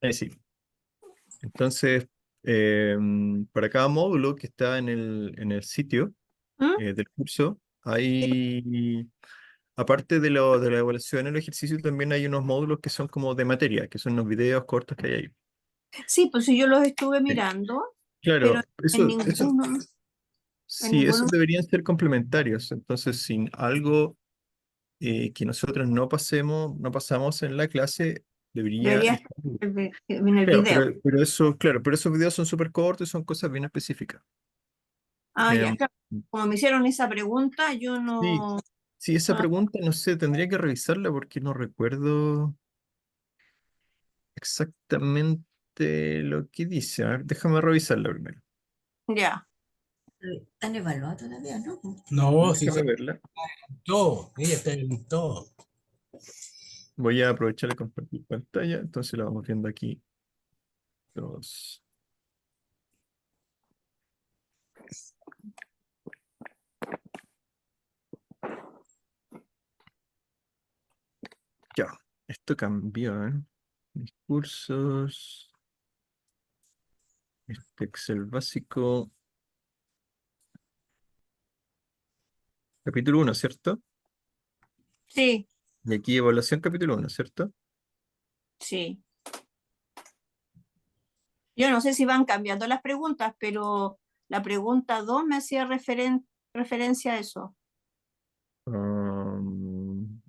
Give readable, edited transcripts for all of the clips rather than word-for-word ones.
Ahí sí. Entonces, eh, para cada módulo que está en el sitio ¿Mm? del curso, hay, aparte de la evaluación, el ejercicio, también hay unos módulos que son como de materia, que son unos videos cortos que hay ahí. Sí, pues sí, yo los estuve Sí. mirando, pero Claro, en eso, ninguno, en sí, ninguno esos deberían ser complementarios. Entonces, sin algo que nosotros no pasamos en la clase, debería debería estar. estar en el Claro, video. pero eso, claro, pero esos videos son súper cortos y son cosas bien específicas. Ah, ya, Em, claro. Como me hicieron esa pregunta, yo sí, no. sí, esa Ah, pregunta, no sé, tendría que revisarla porque no recuerdo exactamente lo que dice. A ver, déjame revisarla primero. ya. ¿Están evaluados todavía, no? No, sí, Déjame verla. todo. Ella está en todo. Voy a aprovechar de compartir pantalla, entonces la vamos viendo aquí. Todos. Ya, esto cambió, ¿eh? Discursos, este Excel básico, capítulo 1, ¿cierto? Sí, Y aquí evaluación capítulo 1, ¿cierto? sí. Yo no sé si van cambiando las preguntas, pero la pregunta 2 me hacía referencia a eso. Um,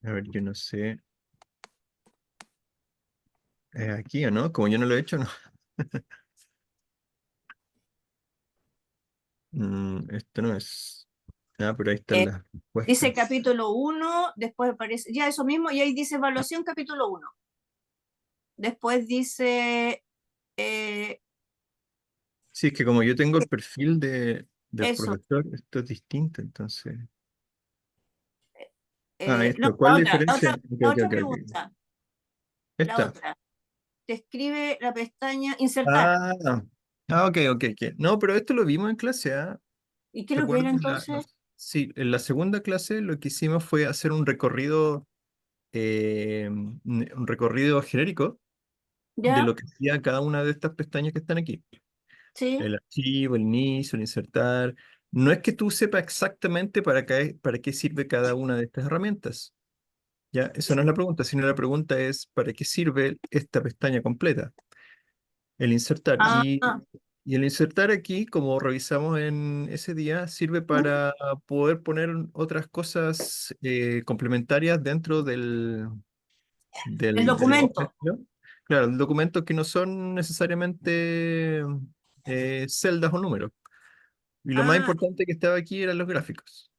a ver, yo no sé. Aquí o no, como yo no lo he hecho, no. Esto no es. Ah, pero ahí están Eh, las Dice respuestas. capítulo 1, después aparece, ya eso mismo, y ahí dice evaluación capítulo 1. Después dice eh, Sí, es que como yo tengo el perfil del eso. profesor, esto es distinto, entonces. Ah, No, esto, ¿cuál es la diferencia? Ok, la ok, otra ok, ok. pregunta, la Esta. otra. Te escribe la pestaña insertar. Ah, ok, ok, ok. No, pero esto lo vimos en clase, ¿ah? ¿Y qué es ¿Te lo que acuerdas? era entonces? Sí, en la segunda clase lo que hicimos fue hacer un recorrido genérico de ¿Ya? lo que hacía cada una de estas pestañas que están aquí. Sí. El archivo, el inicio, el insertar. No es que tú sepas exactamente para qué sirve cada una de estas herramientas. Ya, eso no es la pregunta, sino la pregunta es ¿para qué sirve esta pestaña completa? El insertar. Ah, Y el insertar aquí, como revisamos en ese día, sirve ¿mm? para poder poner otras cosas complementarias dentro El de la hoja de documento. estilo. Claro, documentos que no son necesariamente celdas o números. Y lo más Ah, importante que estaba aquí eran los gráficos,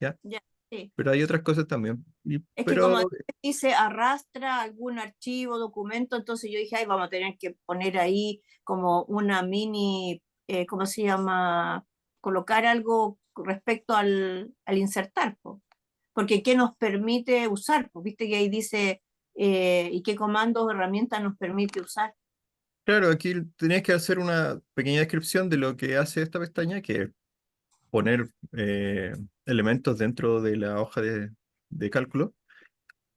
¿ya? ya, sí. Pero hay otras cosas también. Es que como Pero, dice arrastra algún archivo, documento, entonces yo dije, ay, vamos a tener que poner ahí como una mini, ¿cómo se llama? Colocar algo respecto al insertar, po. Porque ¿qué nos permite usar? Pues viste que ahí dice, y qué comandos o herramientas nos permite usar. claro, aquí tenías que hacer una pequeña descripción de lo que hace esta pestaña, que es poner elementos dentro de la hoja de cálculo.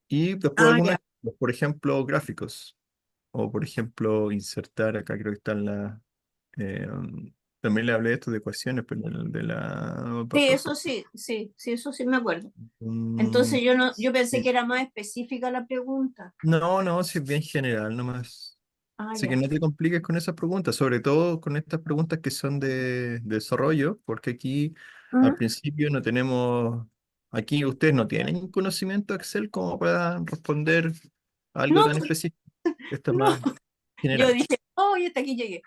Y después Ah, algunos, ya. ejemplos, por ejemplo, gráficos. O por ejemplo, insertar, acá creo que están las. También le hablé de esto de ecuaciones, pero de la. Sí, eso sí, sí, sí, eso sí me acuerdo. Mm, Entonces yo no, yo pensé que sí. era más específica la pregunta. No, no, sí es bien general nomás. Ah, Así que ya. no te compliques con esas preguntas, sobre todo con estas preguntas que son de desarrollo, porque aquí al ¿Mm? principio no tenemos, aquí ustedes no tienen conocimiento de Excel como para responder algo No, tan específico. Esto es no. más Yo general. dije, oh, y hasta aquí llegué.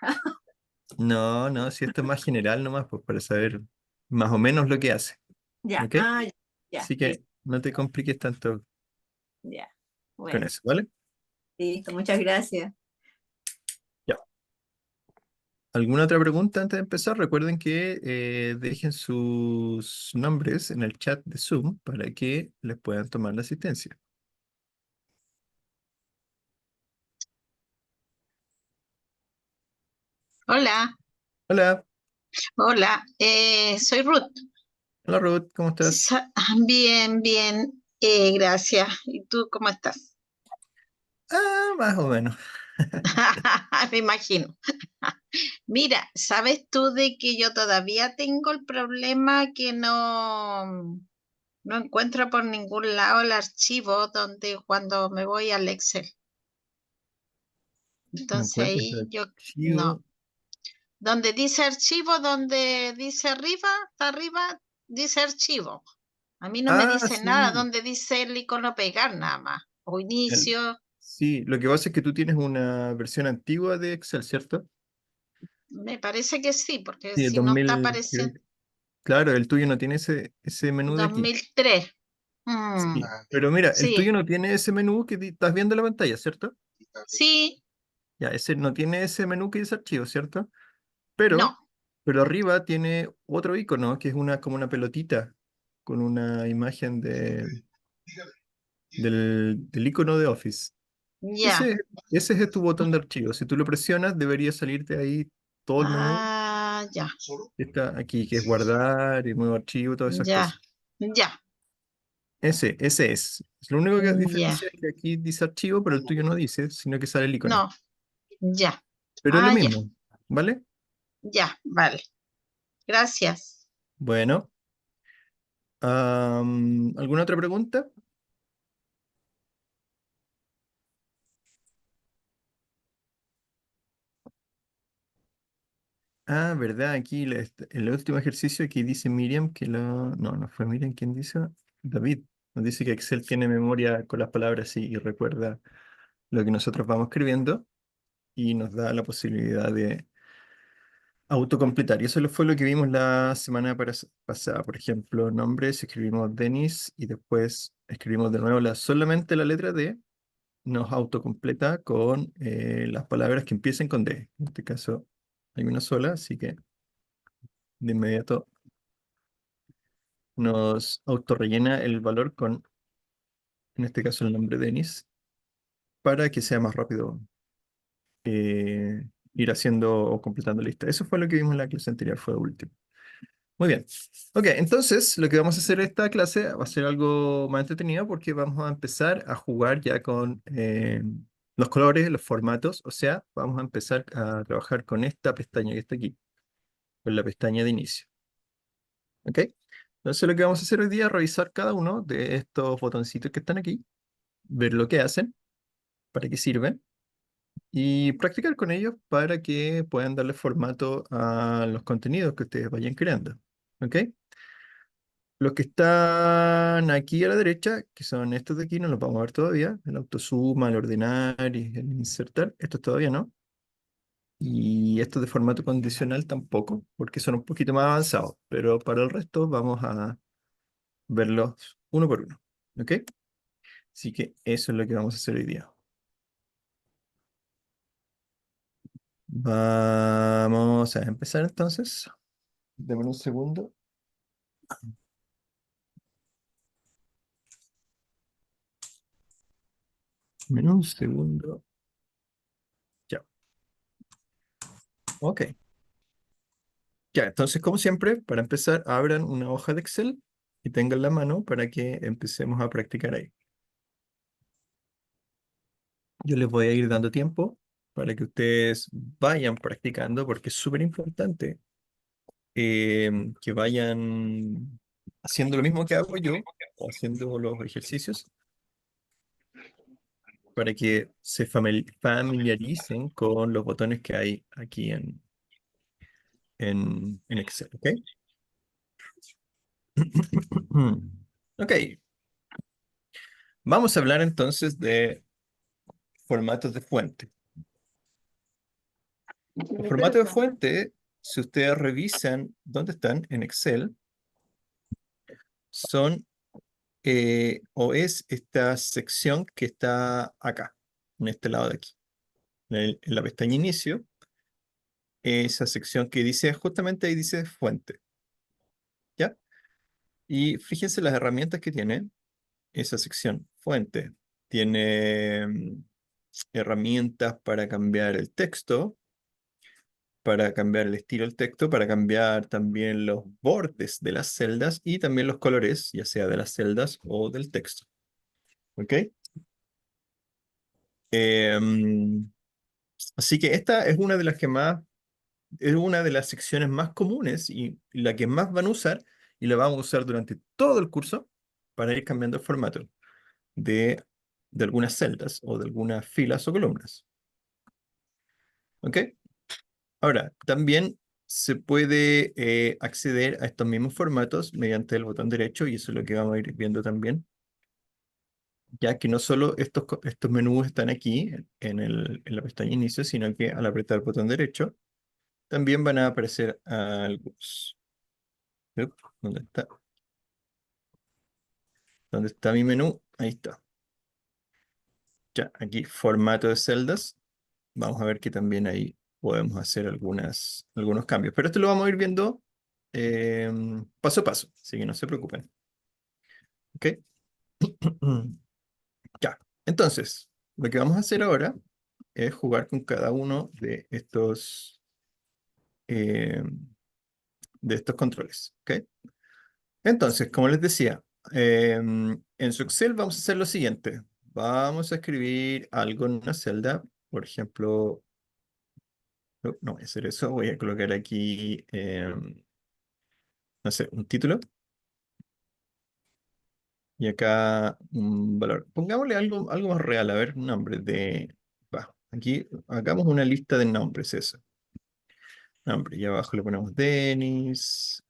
No, no, si esto es más general nomás, pues para saber más o menos lo que hace. Ya, ¿Ok? ah, ya, ya, Así listo, que no te compliques tanto ya. con Bueno, eso, ¿vale? listo, muchas gracias. Ya. ¿Alguna otra pregunta antes de empezar? Recuerden que dejen sus nombres en el chat de Zoom para que les puedan tomar la asistencia. Hola, Hola, hola, soy Ruth. hola Ruth, ¿cómo estás? Bien, bien, gracias. ¿Y tú cómo estás? Más o menos. Me imagino. Mira, ¿sabes tú de que yo todavía tengo el problema que no encuentro por ningún lado el archivo donde cuando me voy al Excel? No Entonces encuentras ahí el yo no. archivo. Donde dice archivo, donde dice arriba, está arriba, dice archivo. A mí no me Ah, dice nada sí. donde dice el icono pegar nada más. O El- inicio, sí, lo que pasa es que tú tienes una versión antigua de Excel, ¿cierto? me parece que sí, porque Sí, si no está 2000. apareciendo Claro, el tuyo no tiene ese menú de aquí. 2003. Sí. Pero mira, el tuyo Sí, no tiene ese menú que estás viendo en la pantalla, ¿cierto? sí, Ya, ese no tiene ese menú que dice archivo, ¿cierto? no. Pero arriba tiene otro icono que es como una pelotita con una imagen del icono de Office. Ya. Ese, ese es tu botón de archivo. Si tú lo presionas, debería salirte ahí todo el menú Ah, ya, que está aquí, que es guardar y nuevo archivo, todas esas ya, cosas. ya, Ese es. Lo único que ya. diferencia es que aquí dice archivo, pero el tuyo no dice, sino que sale el icono. No, ya. Pero es lo Ah, ya, mismo, ¿vale? ya, vale. Gracias. Bueno, ¿alguna otra pregunta? Ah, verdad, aquí el último ejercicio aquí dice Miriam que lo... No, no fue Miriam quien dice, David. Nos dice que Excel tiene memoria con las palabras y recuerda lo que nosotros vamos escribiendo y nos da la posibilidad de autocompletar. Y eso fue lo que vimos la semana pasada. Por ejemplo, nombres, escribimos Denis y después escribimos de nuevo solamente la letra D, nos autocompleta con las palabras que empiecen con D. En este caso hay una sola, así que de inmediato nos autorrellena el valor con, en este caso, el nombre Denis, para que sea más rápido eh, ir haciendo o completando lista. Eso fue lo que vimos en la clase anterior, fue lo último. Muy bien. Ok, entonces lo que vamos a hacer esta clase va a ser algo más entretenido porque vamos a empezar a jugar ya con los colores, los formatos, o sea, vamos a empezar a trabajar con esta pestaña que está aquí, con la pestaña de inicio. Ok, entonces lo que vamos a hacer hoy día es revisar cada uno de estos botoncitos que están aquí, ver lo que hacen, para qué sirven y practicar con ellos para que puedan darle formato a los contenidos que ustedes vayan creando. ¿Ok? Los que están aquí a la derecha, que son estos de aquí, no los vamos a ver todavía. El autosuma, el ordenar y el insertar. Estos todavía no. Y estos de formato condicional tampoco, porque son un poquito más avanzados. Pero para el resto vamos a verlos uno por uno. ¿Ok? Así que eso es lo que vamos a hacer hoy día. Vamos a empezar entonces. Deme un segundo. Deme un segundo. Ya. Ok. Ya, entonces, como siempre, para empezar, abran una hoja de Excel y tengan la mano para que empecemos a practicar ahí. Yo les voy a ir dando tiempo para que ustedes vayan practicando porque es súper importante que vayan haciendo lo mismo que hago yo, o haciendo los ejercicios, para que se familiaricen con los botones que hay aquí en Excel, ¿ok? Ok, vamos a hablar entonces de formatos de fuente. Los formatos de fuente, si ustedes revisan dónde están en Excel, son o es esta sección que está acá, en este lado de aquí, en la pestaña inicio, esa sección que dice, justamente ahí dice fuente, ¿ya? Y fíjense las herramientas que tiene esa sección, fuente. Tiene herramientas para cambiar el texto, para cambiar el estilo del texto, para cambiar también los bordes de las celdas y también los colores, ya sea de las celdas o del texto. ¿Ok? Así que esta es una de las que más, es una de las secciones más comunes y la que más van a usar, y la vamos a usar durante todo el curso para ir cambiando el formato de algunas celdas o de algunas filas o columnas. ¿Ok? Ahora, también se puede acceder a estos mismos formatos mediante el botón derecho, y eso es lo que vamos a ir viendo también, ya que no solo estos menús están aquí en la pestaña inicio, sino que al apretar el botón derecho también van a aparecer algunos. Up, ¿dónde está? ¿Dónde está mi menú? Ahí está. Ya, aquí formato de celdas. Vamos a ver que también ahí podemos hacer algunos cambios. Pero esto lo vamos a ir viendo paso a paso, así que no se preocupen. ¿Ok? Ya, entonces, lo que vamos a hacer ahora es jugar con cada uno eh, de estos controles. ¿Ok? Entonces, como les decía, en su Excel vamos a hacer lo siguiente. Vamos a escribir algo en una celda, por ejemplo, no voy a hacer eso, voy a colocar aquí, no sé, un título y acá un valor. Pongámosle algo más real, a ver, un nombre aquí hagamos una lista de nombres, eso. Nombre, y abajo le ponemos Denis,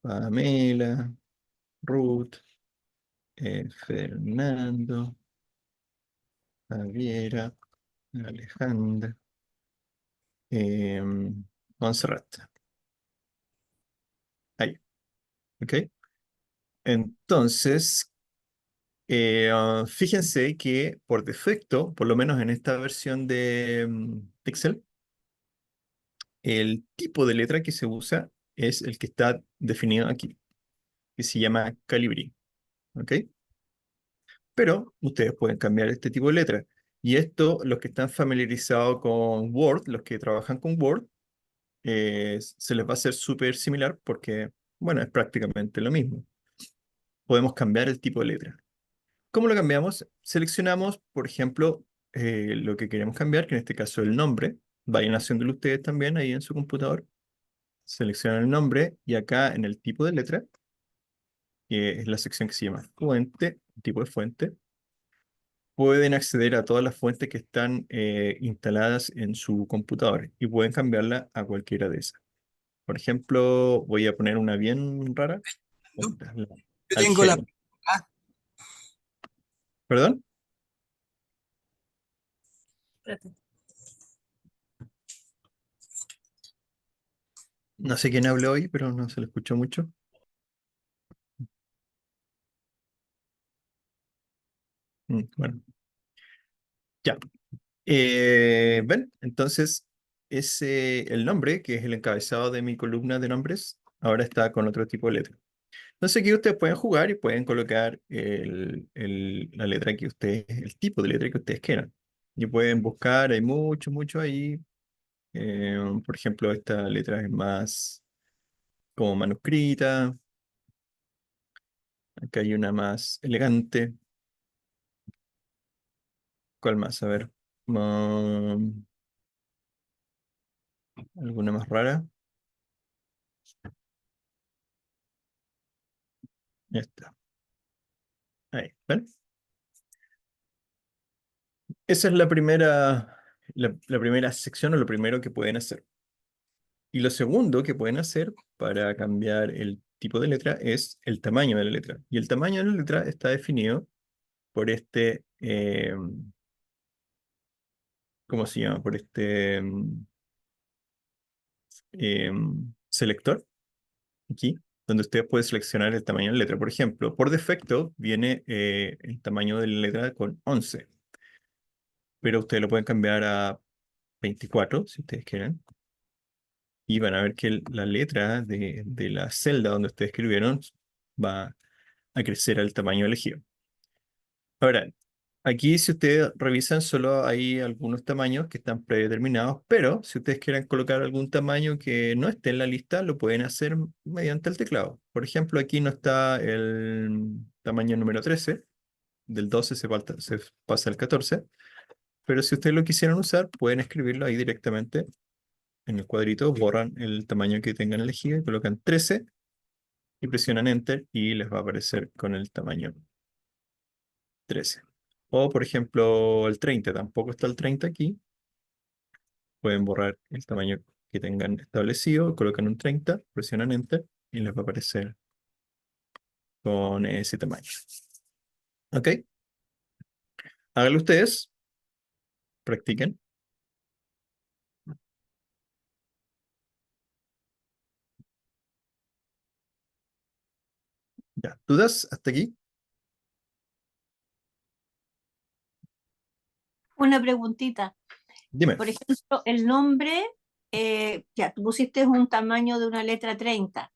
Pamela, Ruth, Fernando, Javiera, Alejandra, Montserrat. Ahí, ¿ok? Entonces, fíjense que por defecto, por lo menos en esta versión de Excel, el tipo de letra que se usa es el que está definido aquí, que se llama Calibri, ¿ok? Pero ustedes pueden cambiar este tipo de letra. Y esto, los que están familiarizados con Word, los que trabajan con Word, se les va a hacer súper similar porque, bueno, es prácticamente lo mismo. Podemos cambiar el tipo de letra. ¿Cómo lo cambiamos? Seleccionamos, por ejemplo, lo que queremos cambiar, que en este caso es el nombre. Vayan haciéndolo ustedes también ahí en su computador. Seleccionan el nombre y acá en el tipo de letra, que es la sección que se llama fuente, tipo de fuente, pueden acceder a todas las fuentes que están instaladas en su computador y pueden cambiarla a cualquiera de esas. Por ejemplo, voy a poner una bien rara. Esta, Yo tengo la... Algeria. ¿Perdón? Espérate. No sé quién habló hoy, pero no se le escuchó mucho. Bueno, ya. ¿Ven? Entonces, el nombre, que es el encabezado de mi columna de nombres, ahora está con otro tipo de letra. Entonces aquí ustedes pueden jugar y pueden colocar la letra que ustedes, el tipo de letra que ustedes quieran. Y pueden buscar, hay mucho ahí. Por ejemplo, esta letra es más como manuscrita. Acá hay una más elegante. ¿Cuál más? A ver. Mm, ¿Alguna más rara? Ya está. Ahí, ¿ven? Esa es la primera sección o lo primero que pueden hacer. Y lo segundo que pueden hacer para cambiar el tipo de letra es el tamaño de la letra. Y el tamaño de la letra está definido por ¿cómo se llama? Por selector, aquí, donde ustedes pueden seleccionar el tamaño de la letra. Por ejemplo, por defecto viene el tamaño de la letra con 11, pero ustedes lo pueden cambiar a 24 si ustedes quieren. Y van a ver que la letra de la celda donde ustedes escribieron va a crecer al tamaño elegido. Ahora, aquí si ustedes revisan solo hay algunos tamaños que están predeterminados, pero si ustedes quieren colocar algún tamaño que no esté en la lista, lo pueden hacer mediante el teclado. Por ejemplo, aquí no está el tamaño número 13, del 12 se pasa al 14, Pero si ustedes lo quisieran usar, pueden escribirlo ahí directamente en el cuadrito, borran el tamaño que tengan elegido y colocan 13 y presionan Enter y les va a aparecer con el tamaño 13. O, por ejemplo, el 30, tampoco está el 30 aquí. Pueden borrar el tamaño que tengan establecido, colocan un 30, presionan Enter y les va a aparecer con ese tamaño. ¿Ok? Háganlo ustedes, practiquen. Ya, ¿dudas hasta aquí? Una preguntita. Dime. Por ejemplo, el nombre, ya, tú pusiste un tamaño de una letra 30,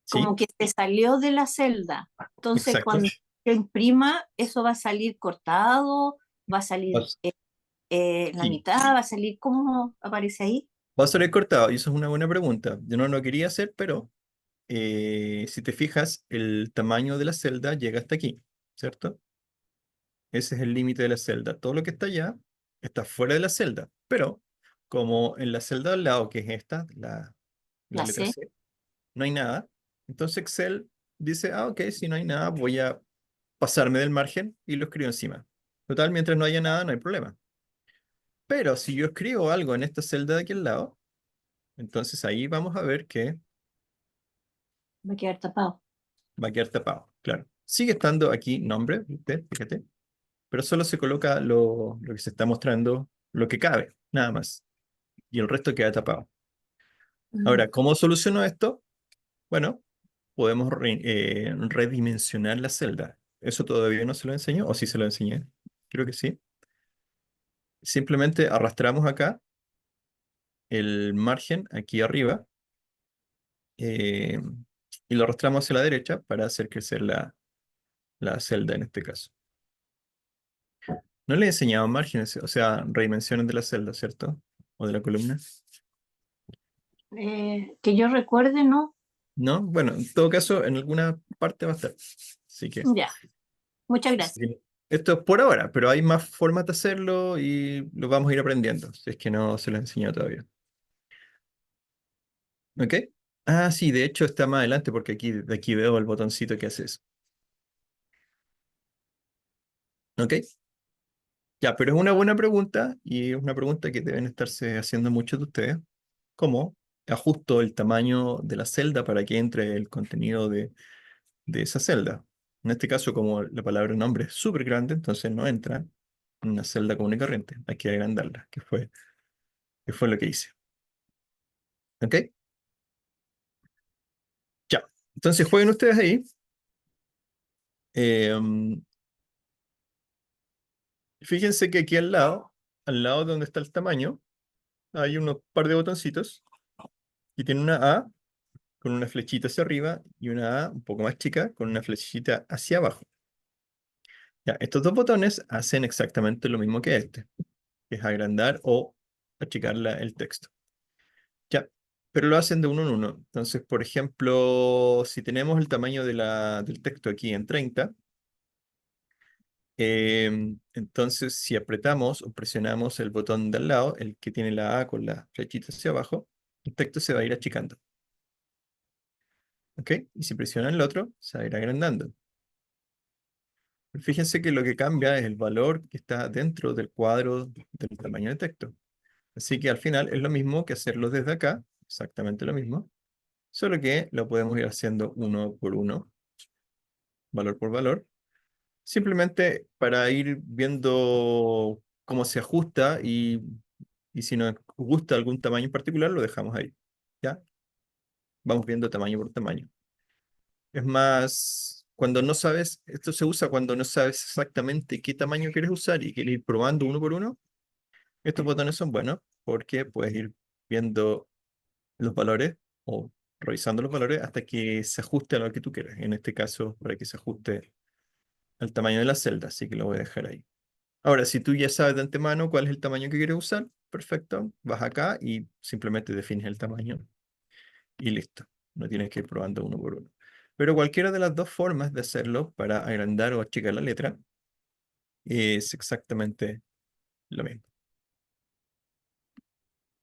Sí, como que te salió de la celda. Entonces, exacto. cuando se imprima, eso va a salir cortado, va a salir Vas- la Sí, mitad, va a salir, ¿cómo aparece ahí? va a ser cortado y eso es una buena pregunta. Yo no lo quería hacer, pero si te fijas, el tamaño de la celda llega hasta aquí, ¿cierto? Ese es el límite de la celda. Todo lo que está allá está fuera de la celda, pero como en la celda al lado, que es esta, la La letra C. C, no hay nada, entonces Excel dice, ah, ok, si no hay nada, voy a pasarme del margen y lo escribo encima. Total, mientras no haya nada, no hay problema. Pero si yo escribo algo en esta celda de aquí al lado, entonces ahí vamos a ver que Va a quedar tapado. va a quedar tapado, claro. Sigue estando aquí nombre, ¿viste? Fíjate, pero solo se coloca lo que se está mostrando, lo que cabe, nada más. Y el resto queda tapado. Mm. Ahora, ¿cómo soluciono esto? Bueno, podemos redimensionar la celda. ¿Eso todavía no se lo enseñó? ¿O sí se lo enseñé? Creo que sí. Simplemente arrastramos acá el margen aquí arriba eh, y lo arrastramos hacia la derecha para hacer crecer la celda en este caso. No le he enseñado márgenes, o sea, redimensiones de la celda, ¿cierto? O de la columna. Que yo recuerde, ¿no? ¿No? Bueno, en todo caso, en alguna parte va a estar. Así que Ya, muchas gracias. sí, esto es por ahora, pero hay más formas de hacerlo y lo vamos a ir aprendiendo, si es que no se lo he enseñado todavía. ¿Ok? Ah, sí, de hecho está más adelante porque aquí, de aquí veo el botoncito que hace eso. ¿Ok? Ya, pero es una buena pregunta y es una pregunta que deben estarse haciendo muchos de ustedes. ¿Cómo ajusto el tamaño de la celda para que entre el contenido de esa celda? En este caso, como la palabra nombre es súper grande, entonces no entra en una celda común y corriente. Hay que agrandarla, que fue lo que hice. ¿Ok? Ya. Entonces jueguen ustedes ahí. Eh, Fíjense que aquí al lado de donde está el tamaño, hay unos par de botoncitos y tiene una A con una flechita hacia arriba y una A un poco más chica con una flechita hacia abajo. Ya, estos dos botones hacen exactamente lo mismo que este, que es agrandar o achicar el texto. Ya, pero lo hacen de uno en uno. Entonces, por ejemplo, si tenemos el tamaño del texto aquí en 30, entonces si apretamos o presionamos el botón de al lado, el que tiene la A con la flechita hacia abajo, el texto se va a ir achicando. ¿Ok? Y si presionan el otro, se va a ir agrandando. Fíjense que lo que cambia es el valor que está dentro del cuadro del tamaño de texto. Así que al final es lo mismo que hacerlo desde acá, exactamente lo mismo, solo que lo podemos ir haciendo uno por uno, valor por valor, simplemente para ir viendo cómo se ajusta y si nos gusta algún tamaño en particular, lo dejamos ahí. ¿Ya? Vamos viendo tamaño por tamaño. Es más, cuando no sabes, esto se usa cuando no sabes exactamente qué tamaño quieres usar y quieres ir probando uno por uno. Estos botones son buenos porque puedes ir viendo los valores o revisando los valores hasta que se ajuste a lo que tú quieras. En este caso, para que se ajuste al tamaño de la celda, así que lo voy a dejar ahí. Ahora, si tú ya sabes de antemano cuál es el tamaño que quieres usar, perfecto, vas acá y simplemente defines el tamaño y listo. No tienes que ir probando uno por uno. Pero cualquiera de las dos formas de hacerlo para agrandar o achicar la letra es exactamente lo mismo.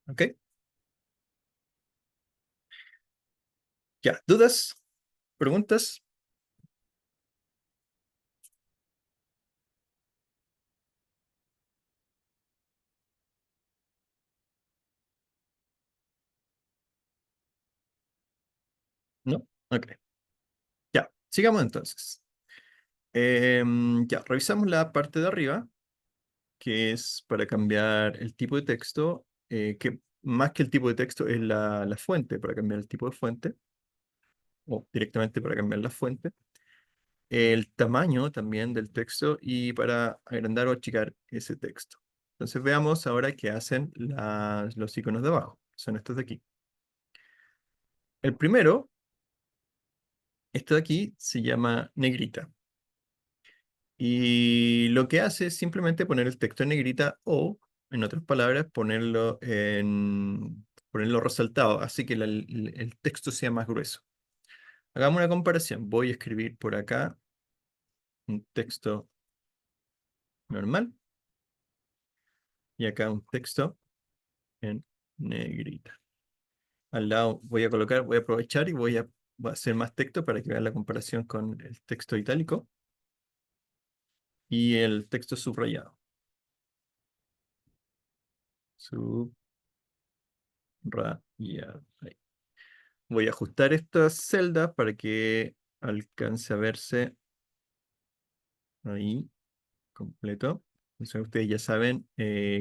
¿Ok? Ya, ¿dudas? ¿Preguntas? ¿No? Ok. Ya, sigamos entonces. Ya, revisamos la parte de arriba, que es para cambiar el tipo de texto, que más que el tipo de texto es la fuente, para cambiar el tipo de fuente, o directamente para cambiar la fuente. El tamaño también del texto y para agrandar o achicar ese texto. Entonces veamos ahora qué hacen los iconos de abajo, son estos de aquí. El primero, este de aquí, se llama negrita. Y lo que hace es simplemente poner el texto en negrita o, en otras palabras, ponerlo resaltado, así que el texto sea más grueso. Hagamos una comparación. Voy a escribir por acá un texto normal y acá un texto en negrita. Al lado voy a aprovechar y voy a hacer más texto para que vean la comparación con el texto itálico y el texto subrayado. Subrayado. Ahí. Voy a ajustar estas celdas para que alcance a verse ahí completo. Entonces ustedes ya saben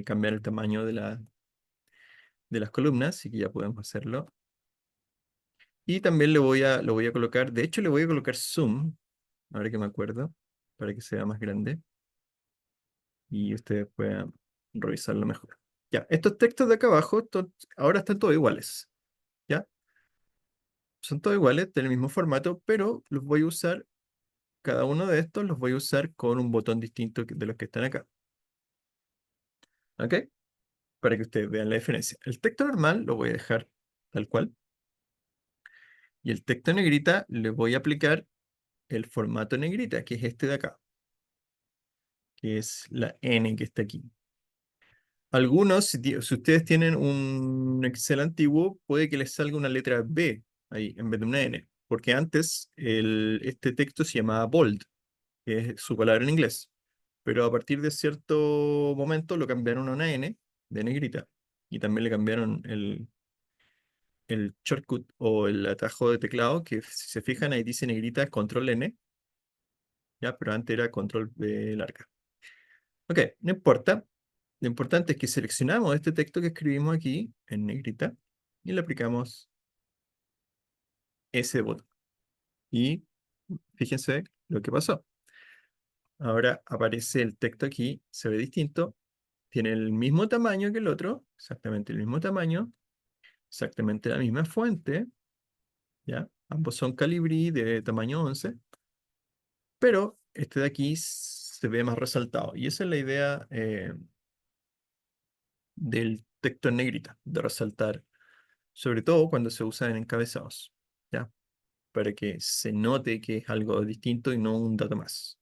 cambiar el tamaño de las columnas, así que ya podemos hacerlo. Y también lo voy a colocar, de hecho le voy a colocar zoom, ahora que me acuerdo, para que sea más grande y ustedes puedan revisarlo mejor. Ya, estos textos de acá abajo ahora están todos iguales, ¿ya? Son todos iguales, del mismo formato, pero los voy a usar, cada uno de estos los voy a usar con un botón distinto de los que están acá. ¿Ok? Para que ustedes vean la diferencia. El texto normal lo voy a dejar tal cual. Y el texto en negrita le voy a aplicar el formato negrita, que es este de acá, que es la N que está aquí. Algunos, si ustedes tienen un Excel antiguo, puede que les salga una letra B ahí en vez de una N, porque antes este texto se llamaba bold, que es su palabra en inglés, pero a partir de cierto momento lo cambiaron a una N de negrita y también le cambiaron el shortcut o el atajo de teclado, que si se fijan ahí dice negrita control N, ya, pero antes era control B larga. Ok, no importa. Lo importante es que seleccionamos este texto que escribimos aquí en negrita y le aplicamos ese botón. Y fíjense lo que pasó. Ahora aparece el texto aquí, se ve distinto, tiene el mismo tamaño que el otro, exactamente el mismo tamaño, exactamente la misma fuente, ¿ya? Ambos son Calibri de tamaño 11, pero este de aquí se ve más resaltado. Y esa es la idea del texto en negrita, de resaltar, sobre todo cuando se usa en encabezados, ¿ya? Para que se note que es algo distinto y no un dato más.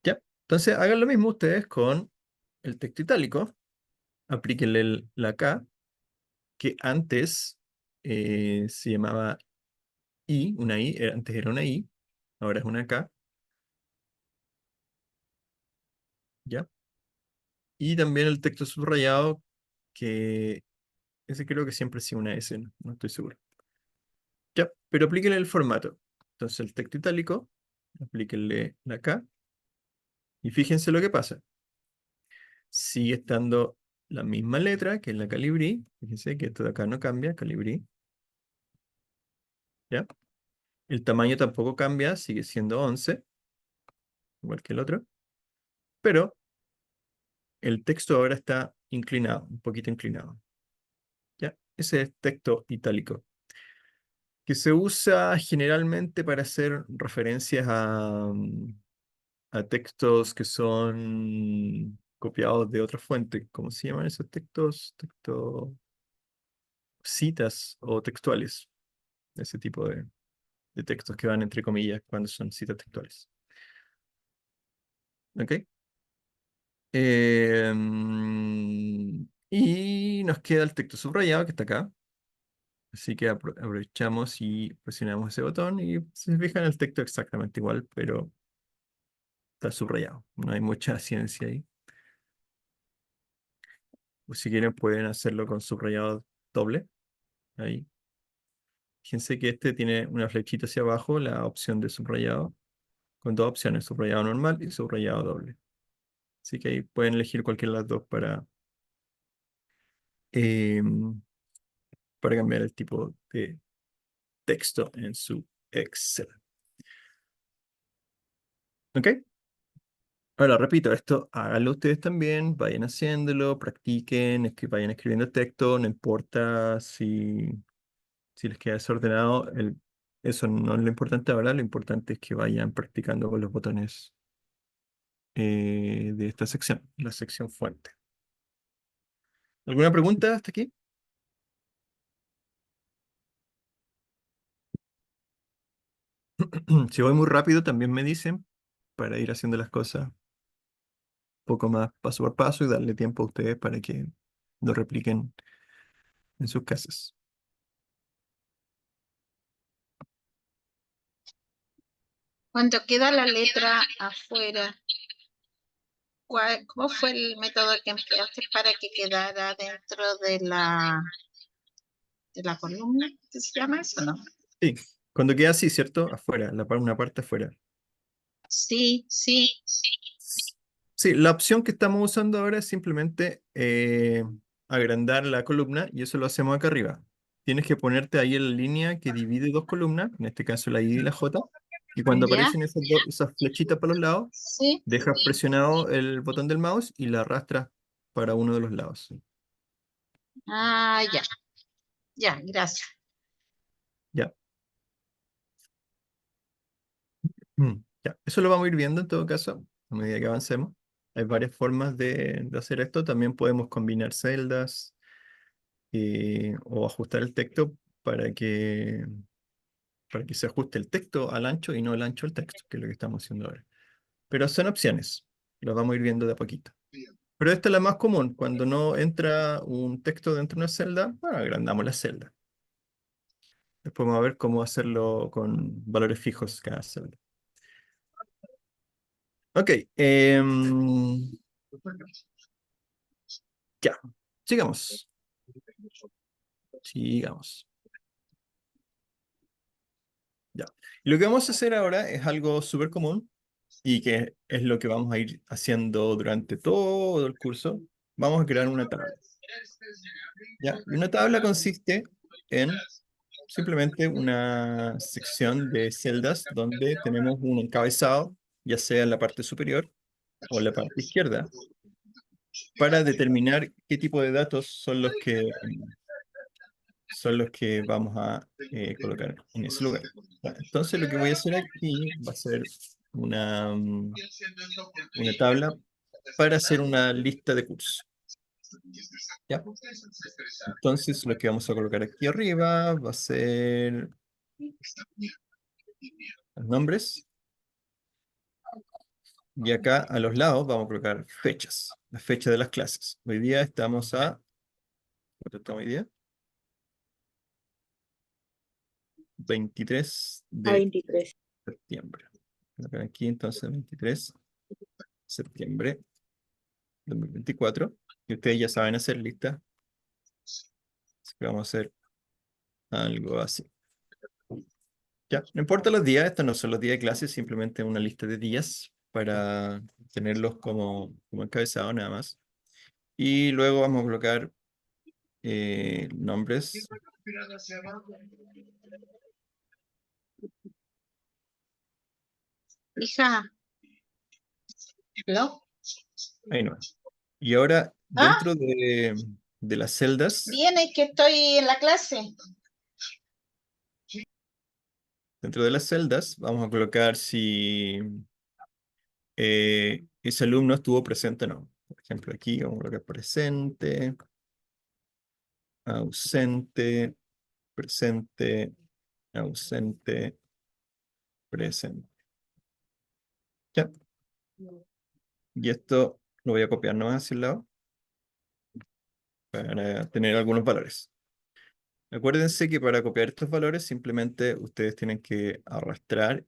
¿Ya? Entonces hagan lo mismo ustedes con el texto itálico, aplíquenle la K, que antes se llamaba I, una I, antes era una I, ahora es una K, ¿ya? Y también el texto subrayado, que ese creo que siempre ha sido una S, no estoy seguro. Ya, pero aplíquenle el formato. Entonces el texto itálico, aplíquenle la K, y fíjense lo que pasa. Sigue estando la misma letra, que es la Calibri. Fíjense que esto de acá no cambia, Calibri. ¿Ya? El tamaño tampoco cambia, sigue siendo 11, igual que el otro. Pero el texto ahora está inclinado, un poquito inclinado. ¿Ya? Ese es texto itálico, que se usa generalmente para hacer referencias a textos que son copiados de otra fuente. ¿Cómo se llaman esos textos? Citas o textuales. Ese tipo de textos que van entre comillas cuando son citas textuales. ¿Ok? Y nos queda el texto subrayado que está acá. Así que aprovechamos y presionamos ese botón y si se fijan el texto exactamente igual, pero está subrayado. No hay mucha ciencia ahí. O si quieren pueden hacerlo con subrayado doble. Ahí. Fíjense que este tiene una flechita hacia abajo, la opción de subrayado, con dos opciones, subrayado normal y subrayado doble. Así que ahí pueden elegir cualquiera de las dos em, para cambiar el tipo de texto en su Excel. ¿Ok? Ahora, repito, esto háganlo ustedes también, vayan haciéndolo, practiquen, vayan escribiendo texto, no importa si les queda desordenado, eso no es lo importante ahora, lo importante es que vayan practicando con los botones de esta sección, la sección fuente. ¿Alguna pregunta hasta aquí? Si voy muy rápido, también me dicen para ir haciendo las cosas un poco más paso por paso y darle tiempo a ustedes para que lo repliquen en sus casas. Cuando queda la letra afuera, ¿cómo fue el método que empleaste para que quedara dentro de la columna? ¿Qué se llama eso, no? Sí, cuando queda así, ¿cierto? Afuera, una parte afuera. Sí, sí. Sí, la opción que estamos usando ahora es simplemente agrandar la columna y eso lo hacemos acá arriba. Tienes que ponerte ahí en la línea que divide dos columnas, en este caso la I y la J, y cuando ¿Ya? aparecen esas flechitas para los lados, Sí. dejas presionado el botón del mouse y la arrastras para uno de los lados. Ah, ya. Ya, gracias. Ya. Ya. Eso lo vamos a ir viendo en todo caso, a medida que avancemos. Hay varias formas de hacer esto. También podemos combinar celdas o ajustar el texto para que, para que se ajuste el texto al ancho y no el ancho al texto, que es lo que estamos haciendo ahora. Pero son opciones, lo vamos a ir viendo de a poquito. Pero esta es la más común, cuando no entra un texto dentro de una celda, bueno, agrandamos la celda. Después vamos a ver cómo hacerlo con valores fijos cada celda. Ok, ya, sigamos. Sigamos. Ya. Lo que vamos a hacer ahora es algo súper común y que es lo que vamos a ir haciendo durante todo el curso. Vamos a crear una tabla. ¿Ya? Y una tabla consiste en simplemente una sección de celdas donde tenemos un encabezado, ya sea en la parte superior o en la parte izquierda, para determinar qué tipo de datos son los que vamos a colocar en ese lugar. Ya, entonces lo que voy a hacer aquí va a ser una tabla para hacer una lista de cursos. ¿Ya? Entonces lo que vamos a colocar aquí arriba va a ser los nombres. Y acá a los lados vamos a colocar fechas, la fecha de las clases. Hoy día estamos a... ¿Cuánto estamos hoy día? 23 A de 23. septiembre. Colocar aquí entonces 23 de septiembre 2024. Y ustedes ya saben hacer listas. Así que vamos a hacer algo así. Ya, no importa los días, estos no son los días de clase, simplemente una lista de días para tenerlos como encabezado nada más. Y luego vamos a colocar nombres. Hija, ¿no? Ahí no. Y ahora, ¿Ah? dentro de las celdas, Viene que estoy en la clase. dentro de las celdas, vamos a colocar si ese alumno estuvo presente o no. Por ejemplo, aquí vamos a colocar presente, ausente, presente, ausente, presente. ¿Ya? Y esto lo voy a copiar nomás hacia el lado. para tener algunos valores. Acuérdense que para copiar estos valores simplemente ustedes tienen que arrastrar,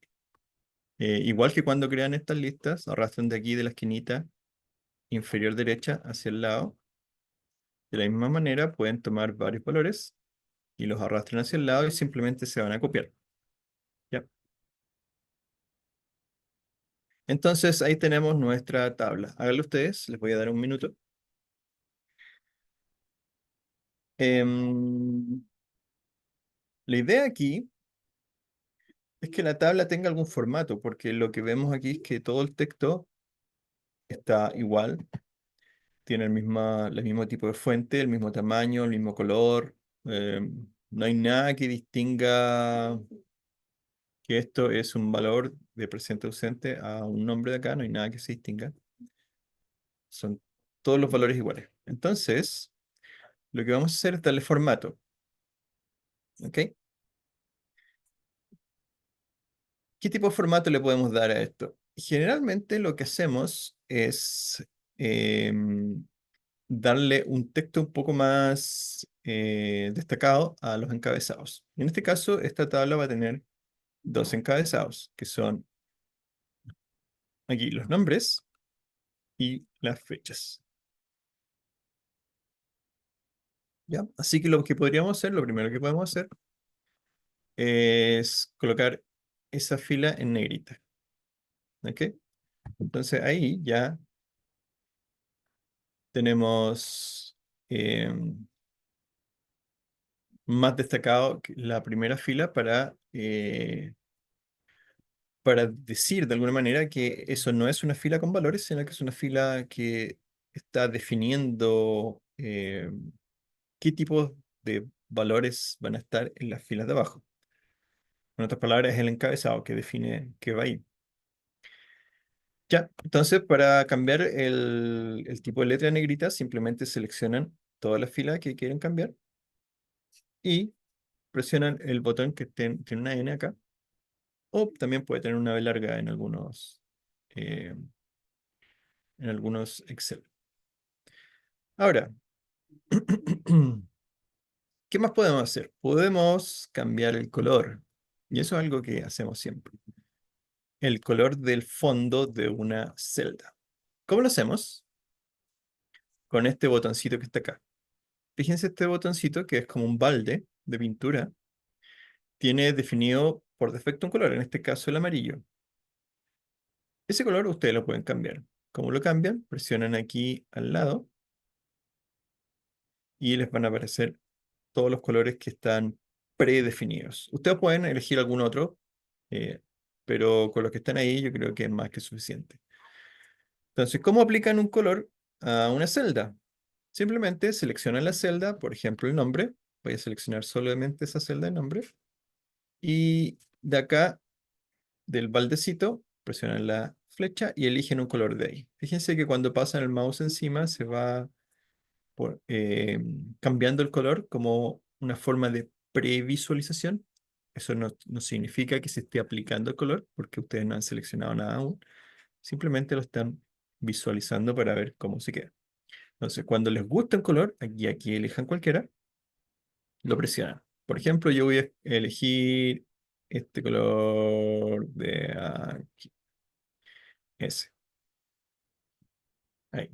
igual que cuando crean estas listas, arrastran de aquí de la esquinita inferior derecha hacia el lado. De la misma manera pueden tomar varios valores y los arrastran hacia el lado y simplemente se van a copiar. ¿Ya? Entonces ahí tenemos nuestra tabla. Háganlo ustedes, les voy a dar un minuto. La idea aquí es que la tabla tenga algún formato, porque lo que vemos aquí es que todo el texto está igual, tiene el mismo tipo de fuente, el mismo tamaño, el mismo color. No hay nada que distinga que esto es un valor de presente ausente a un nombre de acá, no hay nada que se distinga. Son todos los valores iguales. Entonces, lo que vamos a hacer es darle formato. ¿Ok? ¿Qué tipo de formato le podemos dar a esto? Generalmente lo que hacemos es darle un texto un poco más destacado a los encabezados. En este caso, esta tabla va a tener dos encabezados, que son aquí los nombres y las fechas. ¿Ya? Así que lo que podríamos hacer, lo primero que podemos hacer, es colocar esa fila en negrita. ¿Ok? Entonces ahí ya tenemos más destacado que la primera fila para decir de alguna manera que eso no es una fila con valores, sino que es una fila que está definiendo qué tipos de valores van a estar en las filas de abajo. En otras palabras, es el encabezado que define qué va ahí. Ya, entonces para cambiar el tipo de letra negrita, simplemente seleccionan toda la fila que quieren cambiar y presionan el botón que tiene una N acá, o también puede tener una B larga eh, en algunos Excel. Ahora, ¿qué más podemos hacer? Podemos cambiar el color, y eso es algo que hacemos siempre. El color del fondo de una celda. ¿Cómo lo hacemos? Con este botoncito que está acá. Fíjense este botoncito que es como un balde de pintura. Tiene definido por defecto un color, en este caso el amarillo. Ese color ustedes lo pueden cambiar. ¿Cómo lo cambian? Presionan aquí al lado y les van a aparecer todos los colores que están predefinidos. Ustedes pueden elegir algún otro, eh, pero con los que están ahí yo creo que es más que suficiente. Entonces, ¿cómo aplican un color a una celda? Simplemente seleccionan la celda, por ejemplo, el nombre. Voy a seleccionar solamente esa celda de nombre. Y de acá, del baldecito, presionan la flecha y eligen un color de ahí. Fíjense que cuando pasan el mouse encima se va cambiando el color como una forma de previsualización. Eso no significa que se esté aplicando el color, porque ustedes no han seleccionado nada aún. Simplemente lo están visualizando para ver cómo se queda. Entonces, cuando les gusta un color, aquí elijan cualquiera, lo presionan. Por ejemplo, yo voy a elegir este color de aquí, ese. Ahí.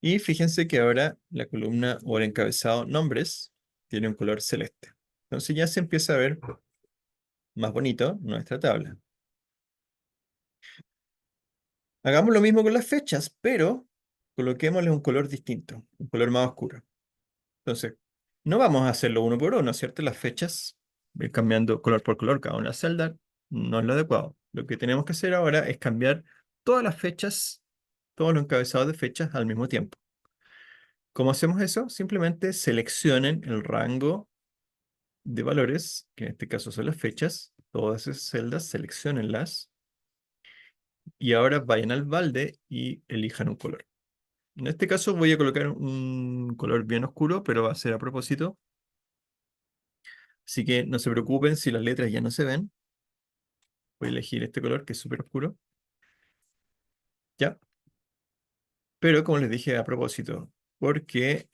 Y fíjense que ahora la columna o el encabezado nombres tiene un color celeste. Entonces ya se empieza a ver más bonito nuestra tabla. Hagamos lo mismo con las fechas, pero coloquémosle un color distinto, un color más oscuro. Entonces, no vamos a hacerlo uno por uno, ¿cierto? Las fechas, ir cambiando color por color cada una celda, no es lo adecuado. Lo que tenemos que hacer ahora es cambiar todas las fechas, todos los encabezados de fechas al mismo tiempo. ¿Cómo hacemos eso? Simplemente seleccionen el rango de valores, que en este caso son las fechas, todas esas celdas, seleccionenlas y ahora vayan al balde y elijan un color. En este caso voy a colocar un color bien oscuro, pero va a ser a propósito. Así que no se preocupen si las letras ya no se ven. Voy a elegir este color que es súper oscuro. ¿Ya? Pero como les dije a propósito, porque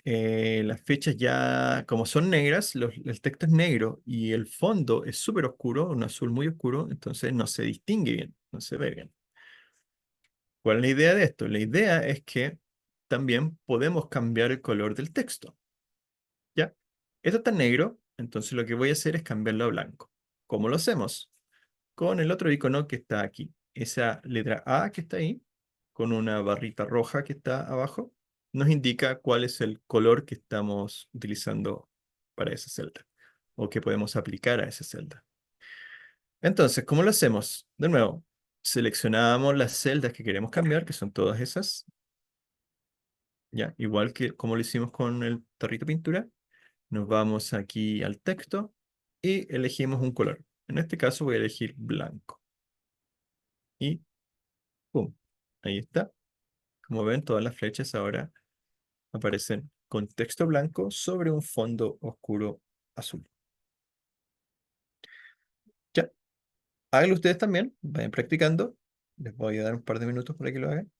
las fechas ya, como son negras, el texto es negro y el fondo es súper oscuro, un azul muy oscuro, entonces no se distingue bien, no se ve bien. ¿Cuál es la idea de esto? La idea es que también podemos cambiar el color del texto. ¿Ya? Esto está negro, entonces lo que voy a hacer es cambiarlo a blanco. ¿Cómo lo hacemos? Con el otro icono que está aquí. Esa letra A que está ahí, con una barrita roja que está abajo, nos indica cuál es el color que estamos utilizando para esa celda o que podemos aplicar a esa celda. Entonces, ¿cómo lo hacemos? De nuevo, seleccionamos las celdas que queremos cambiar, que son todas esas, ya, igual que como lo hicimos con el tarrito pintura. Nos vamos aquí al texto y elegimos un color. En este caso voy a elegir blanco. Y ¡pum! Ahí está. Como ven, todas las flechas ahora aparecen con texto blanco sobre un fondo oscuro azul. Ya. Háganlo ustedes también. Vayan practicando. Les voy a dar un par de minutos para que lo hagan.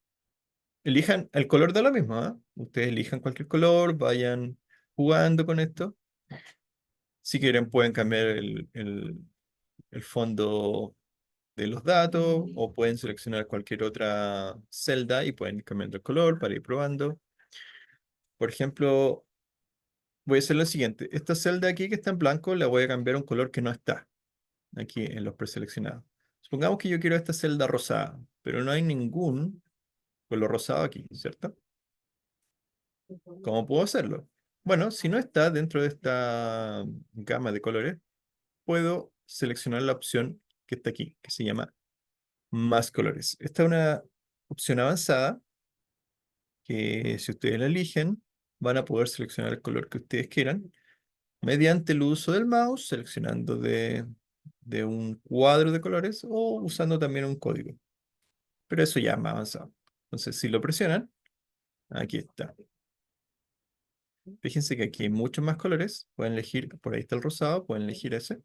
Elijan el color de lo mismo, ¿ah? Ustedes elijan cualquier color, vayan jugando con esto. Si quieren pueden cambiar el fondo de los datos o pueden seleccionar cualquier otra celda y pueden ir cambiando el color para ir probando. Por ejemplo, voy a hacer lo siguiente. Esta celda aquí que está en blanco la voy a cambiar a un color que no está aquí en los preseleccionados. Supongamos que yo quiero esta celda rosada, pero no hay ningún color rosado aquí, ¿cierto? ¿Cómo puedo hacerlo? Bueno, si no está dentro de esta gama de colores, puedo seleccionar la opción que está aquí, que se llama más colores. Esta es una opción avanzada que si ustedes la eligen, van a poder seleccionar el color que ustedes quieran mediante el uso del mouse, seleccionando de un cuadro de colores o usando también un código. Pero eso ya es más avanzado. Entonces, si lo presionan, aquí está. Fíjense que aquí hay muchos más colores. Pueden elegir, por ahí está el rosado, pueden elegir ese.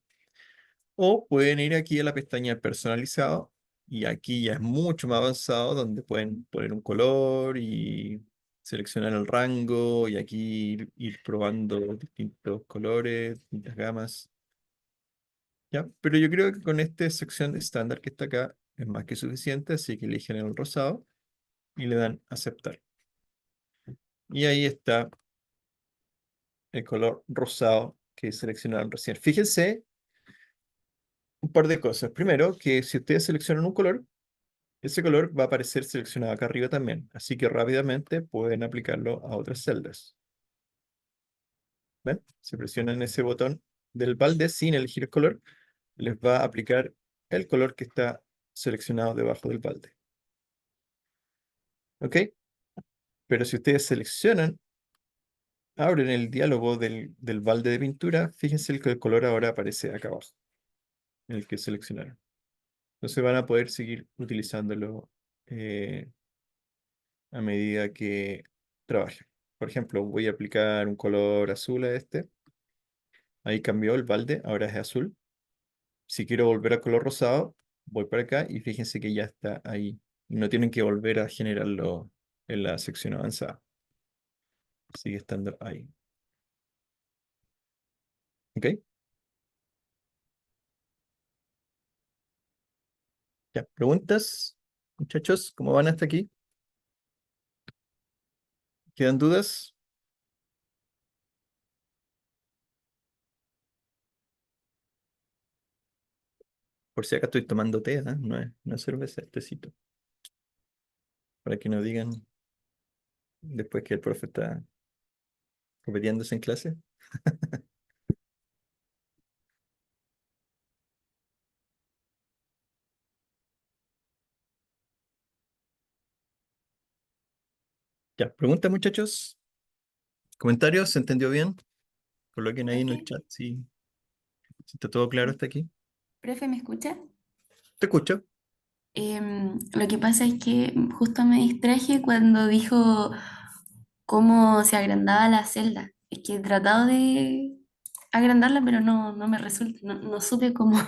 O pueden ir aquí a la pestaña personalizado y aquí ya es mucho más avanzado donde pueden poner un color y seleccionar el rango y aquí ir probando distintos colores, distintas gamas. ¿Ya? Pero yo creo que con esta sección estándar que está acá es más que suficiente, así que eligen el rosado y le dan aceptar. Y ahí está el color rosado que seleccionaron recién. Fíjense un par de cosas. Primero, que si ustedes seleccionan un color, ese color va a aparecer seleccionado acá arriba también, así que rápidamente pueden aplicarlo a otras celdas. ¿Ven? Si presionan ese botón del balde sin elegir el color, les va a aplicar el color que está seleccionado debajo del balde. ¿Ok? Pero si ustedes seleccionan, abren el diálogo del balde de pintura, fíjense que el color ahora aparece acá abajo, en el que seleccionaron. Entonces van a poder seguir utilizándolo a medida que trabajen. Por ejemplo, voy a aplicar un color azul a este. Ahí cambió el balde, ahora es azul. Si quiero volver a color rosado, voy para acá y fíjense que ya está ahí. Y no tienen que volver a generarlo en la sección avanzada. Sigue estando ahí. ¿Ok? Ya, ¿preguntas? Muchachos, ¿cómo van hasta aquí? ¿Quedan dudas? Por si acá estoy tomando té, ¿eh? No es cerveza, es tecito. Para que no digan después que el profe está repitiéndose en clase. Ya, ¿preguntas, muchachos? ¿Comentarios? ¿Se entendió bien? Coloquen ahí en el Profe, chat si está todo claro hasta aquí. profe, ¿me escucha? Te escucho. Lo que pasa es que justo me distraje cuando dijo cómo se agrandaba la celda. Es que he tratado de agrandarla, pero no me resulta, no supe cómo.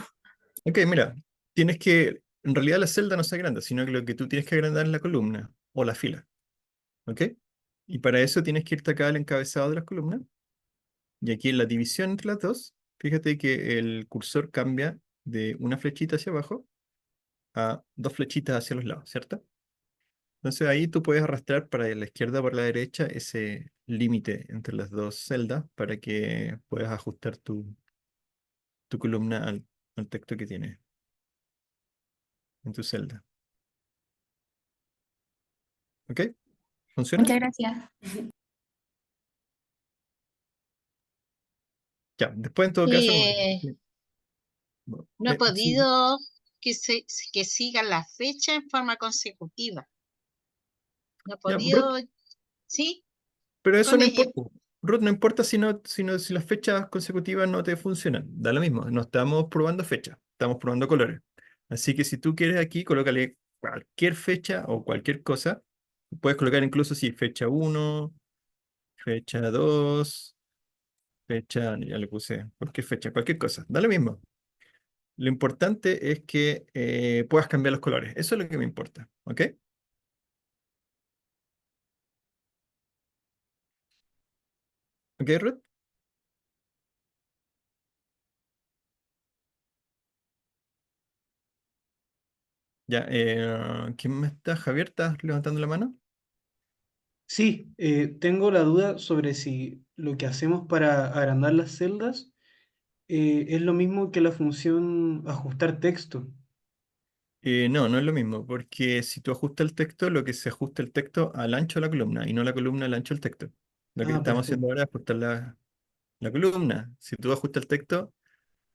Ok, mira, en realidad la celda no se agranda, sino que lo que tú tienes que agrandar es la columna o la fila. ¿Ok? Y para eso tienes que irte acá al encabezado de las columnas. Y aquí en la división entre las dos, fíjate que el cursor cambia de una flechita hacia abajo a dos flechitas hacia los lados, ¿cierto? Entonces ahí tú puedes arrastrar para la izquierda o para la derecha ese límite entre las dos celdas para que puedas ajustar tu columna al texto que tienes en tu celda. ¿Ok? ¿Funciona? Muchas gracias. Ya, después en todo caso, Eh, no he sí, podido que siga la fecha en forma consecutiva. No he ya, Ruth, podido, sí, pero eso con no ella. importa. Ruth, no importa si las fechas consecutivas no te funcionan. Da lo mismo, no estamos probando fechas, estamos probando colores. Así que si tú quieres aquí, colócale cualquier fecha o cualquier cosa. Puedes colocar incluso si fecha 1, fecha 2, fecha, ya le puse cualquier fecha, cualquier cosa. Da lo mismo. Lo importante es que puedas cambiar los colores. Eso es lo que me importa. ¿Ok? ¿Ok, Ruth? Ya, ¿quién me está? Javier, ¿estás levantando la mano? Sí, tengo la duda sobre si lo que hacemos para agrandar las celdas es lo mismo que la función ajustar texto. No, no es lo mismo, porque si tú ajustas el texto, lo que se ajusta el texto al ancho de la columna y no la columna al ancho del texto. Lo que Ah, estamos haciendo perfecto. ahora es ajustar la columna. Si tú ajustas el texto,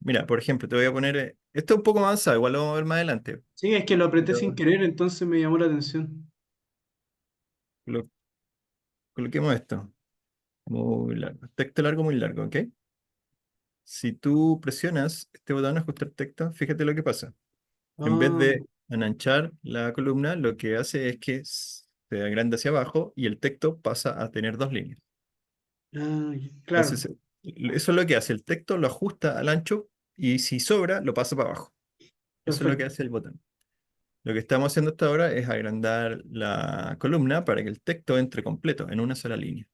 mira, por ejemplo, te voy a poner, esto es un poco más avanzado, igual lo vamos a ver más adelante, Sí, es que lo apreté sin pero querer, entonces me llamó la atención. lo, coloquemos esto, muy largo, texto largo, muy largo, ¿ok? Si tú presionas este botón ajustar texto, fíjate lo que pasa. En vez Ah, de anchar la columna, lo que hace es que se agranda hacia abajo y el texto pasa a tener dos líneas. claro, Entonces, eso es lo que hace. El texto lo ajusta al ancho y si sobra, lo pasa para abajo. Eso es lo que perfecto. hace el botón. Lo que estamos haciendo hasta ahora es agrandar la columna para que el texto entre completo en una sola línea.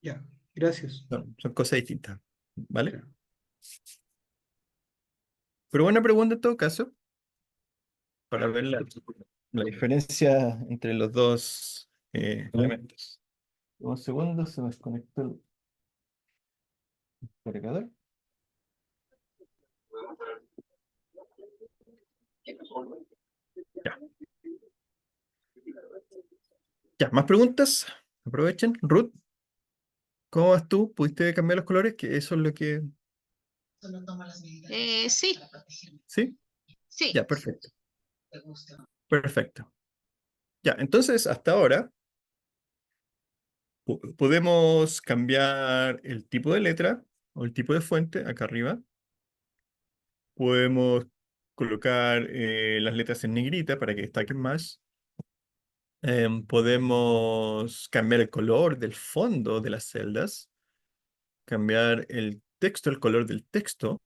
Ya, gracias. Son cosas distintas, ¿vale? Claro. Pero buena pregunta en todo caso, para ver la diferencia entre los dos elementos. Un segundo, se me desconectó el cargador. Ya, ya, más preguntas. Aprovechen. Ruth, ¿cómo vas tú? ¿Pudiste cambiar los colores? Que eso es lo que... Sí, ¿Sí? sí. Ya, perfecto. Perfecto. Ya, entonces hasta ahora podemos cambiar el tipo de letra o el tipo de fuente acá arriba. Podemos colocar las letras en negrita para que destaquen más. Podemos cambiar el color del fondo de las celdas, cambiar el texto, el color del texto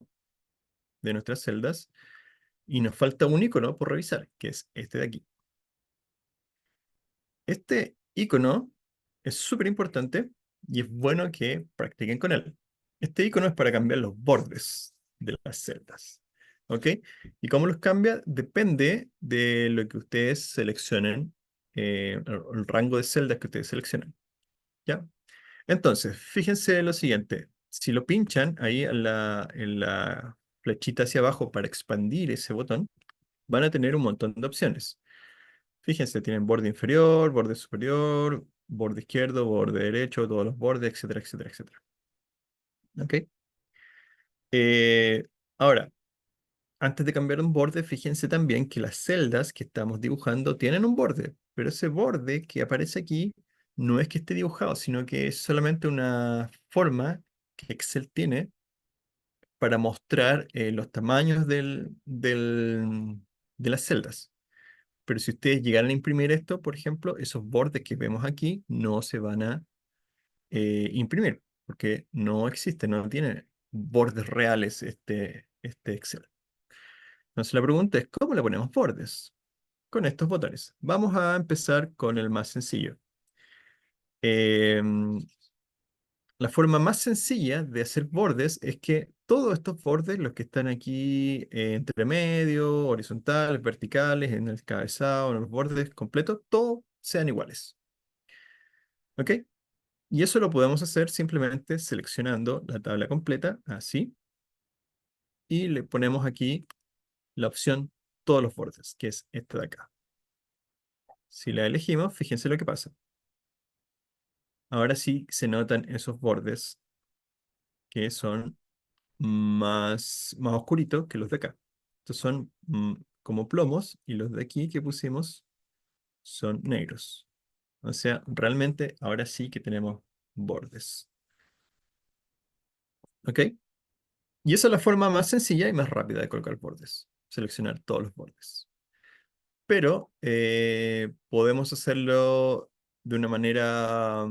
de nuestras celdas. Y nos falta un icono por revisar, que es este de aquí. Este icono es súper importante y es bueno que practiquen con él. Este icono es para cambiar los bordes de las celdas. ¿Ok? Y cómo los cambia depende de lo que ustedes seleccionen, el rango de celdas que ustedes seleccionen. ¿Ya? Entonces, fíjense lo siguiente. Si lo pinchan ahí en la flechita hacia abajo para expandir ese botón, van a tener un montón de opciones. Fíjense, tienen borde inferior, borde superior, borde izquierdo, borde derecho, todos los bordes, etcétera, etcétera, etcétera. ¿Ok? Eh, ahora, antes de cambiar un borde, fíjense también que las celdas que estamos dibujando tienen un borde, pero ese borde que aparece aquí no es que esté dibujado, sino que es solamente una forma que Excel tiene para mostrar los tamaños de las celdas. Pero si ustedes llegaran a imprimir esto, por ejemplo, esos bordes que vemos aquí no se van a imprimir, porque no existe, no tiene bordes reales este Excel. Entonces la pregunta es, ¿cómo le ponemos bordes? Con estos botones. Vamos a empezar con el más sencillo. Em, la forma más sencilla de hacer bordes es que todos estos bordes, los que están aquí entre medio, horizontales, verticales, en el cabezado, en los bordes completos, todos sean iguales. ¿Ok? Y eso lo podemos hacer simplemente seleccionando la tabla completa, así, y le ponemos aquí la opción todos los bordes, que es esta de acá. Si la elegimos, fíjense lo que pasa. Ahora sí se notan esos bordes que son más oscuritos que los de acá. Estos son como plomos y los de aquí que pusimos son negros. O sea, realmente ahora sí que tenemos bordes. ¿Ok? Y esa es la forma más sencilla y más rápida de colocar bordes. Seleccionar todos los bordes. Pero podemos hacerlo de una manera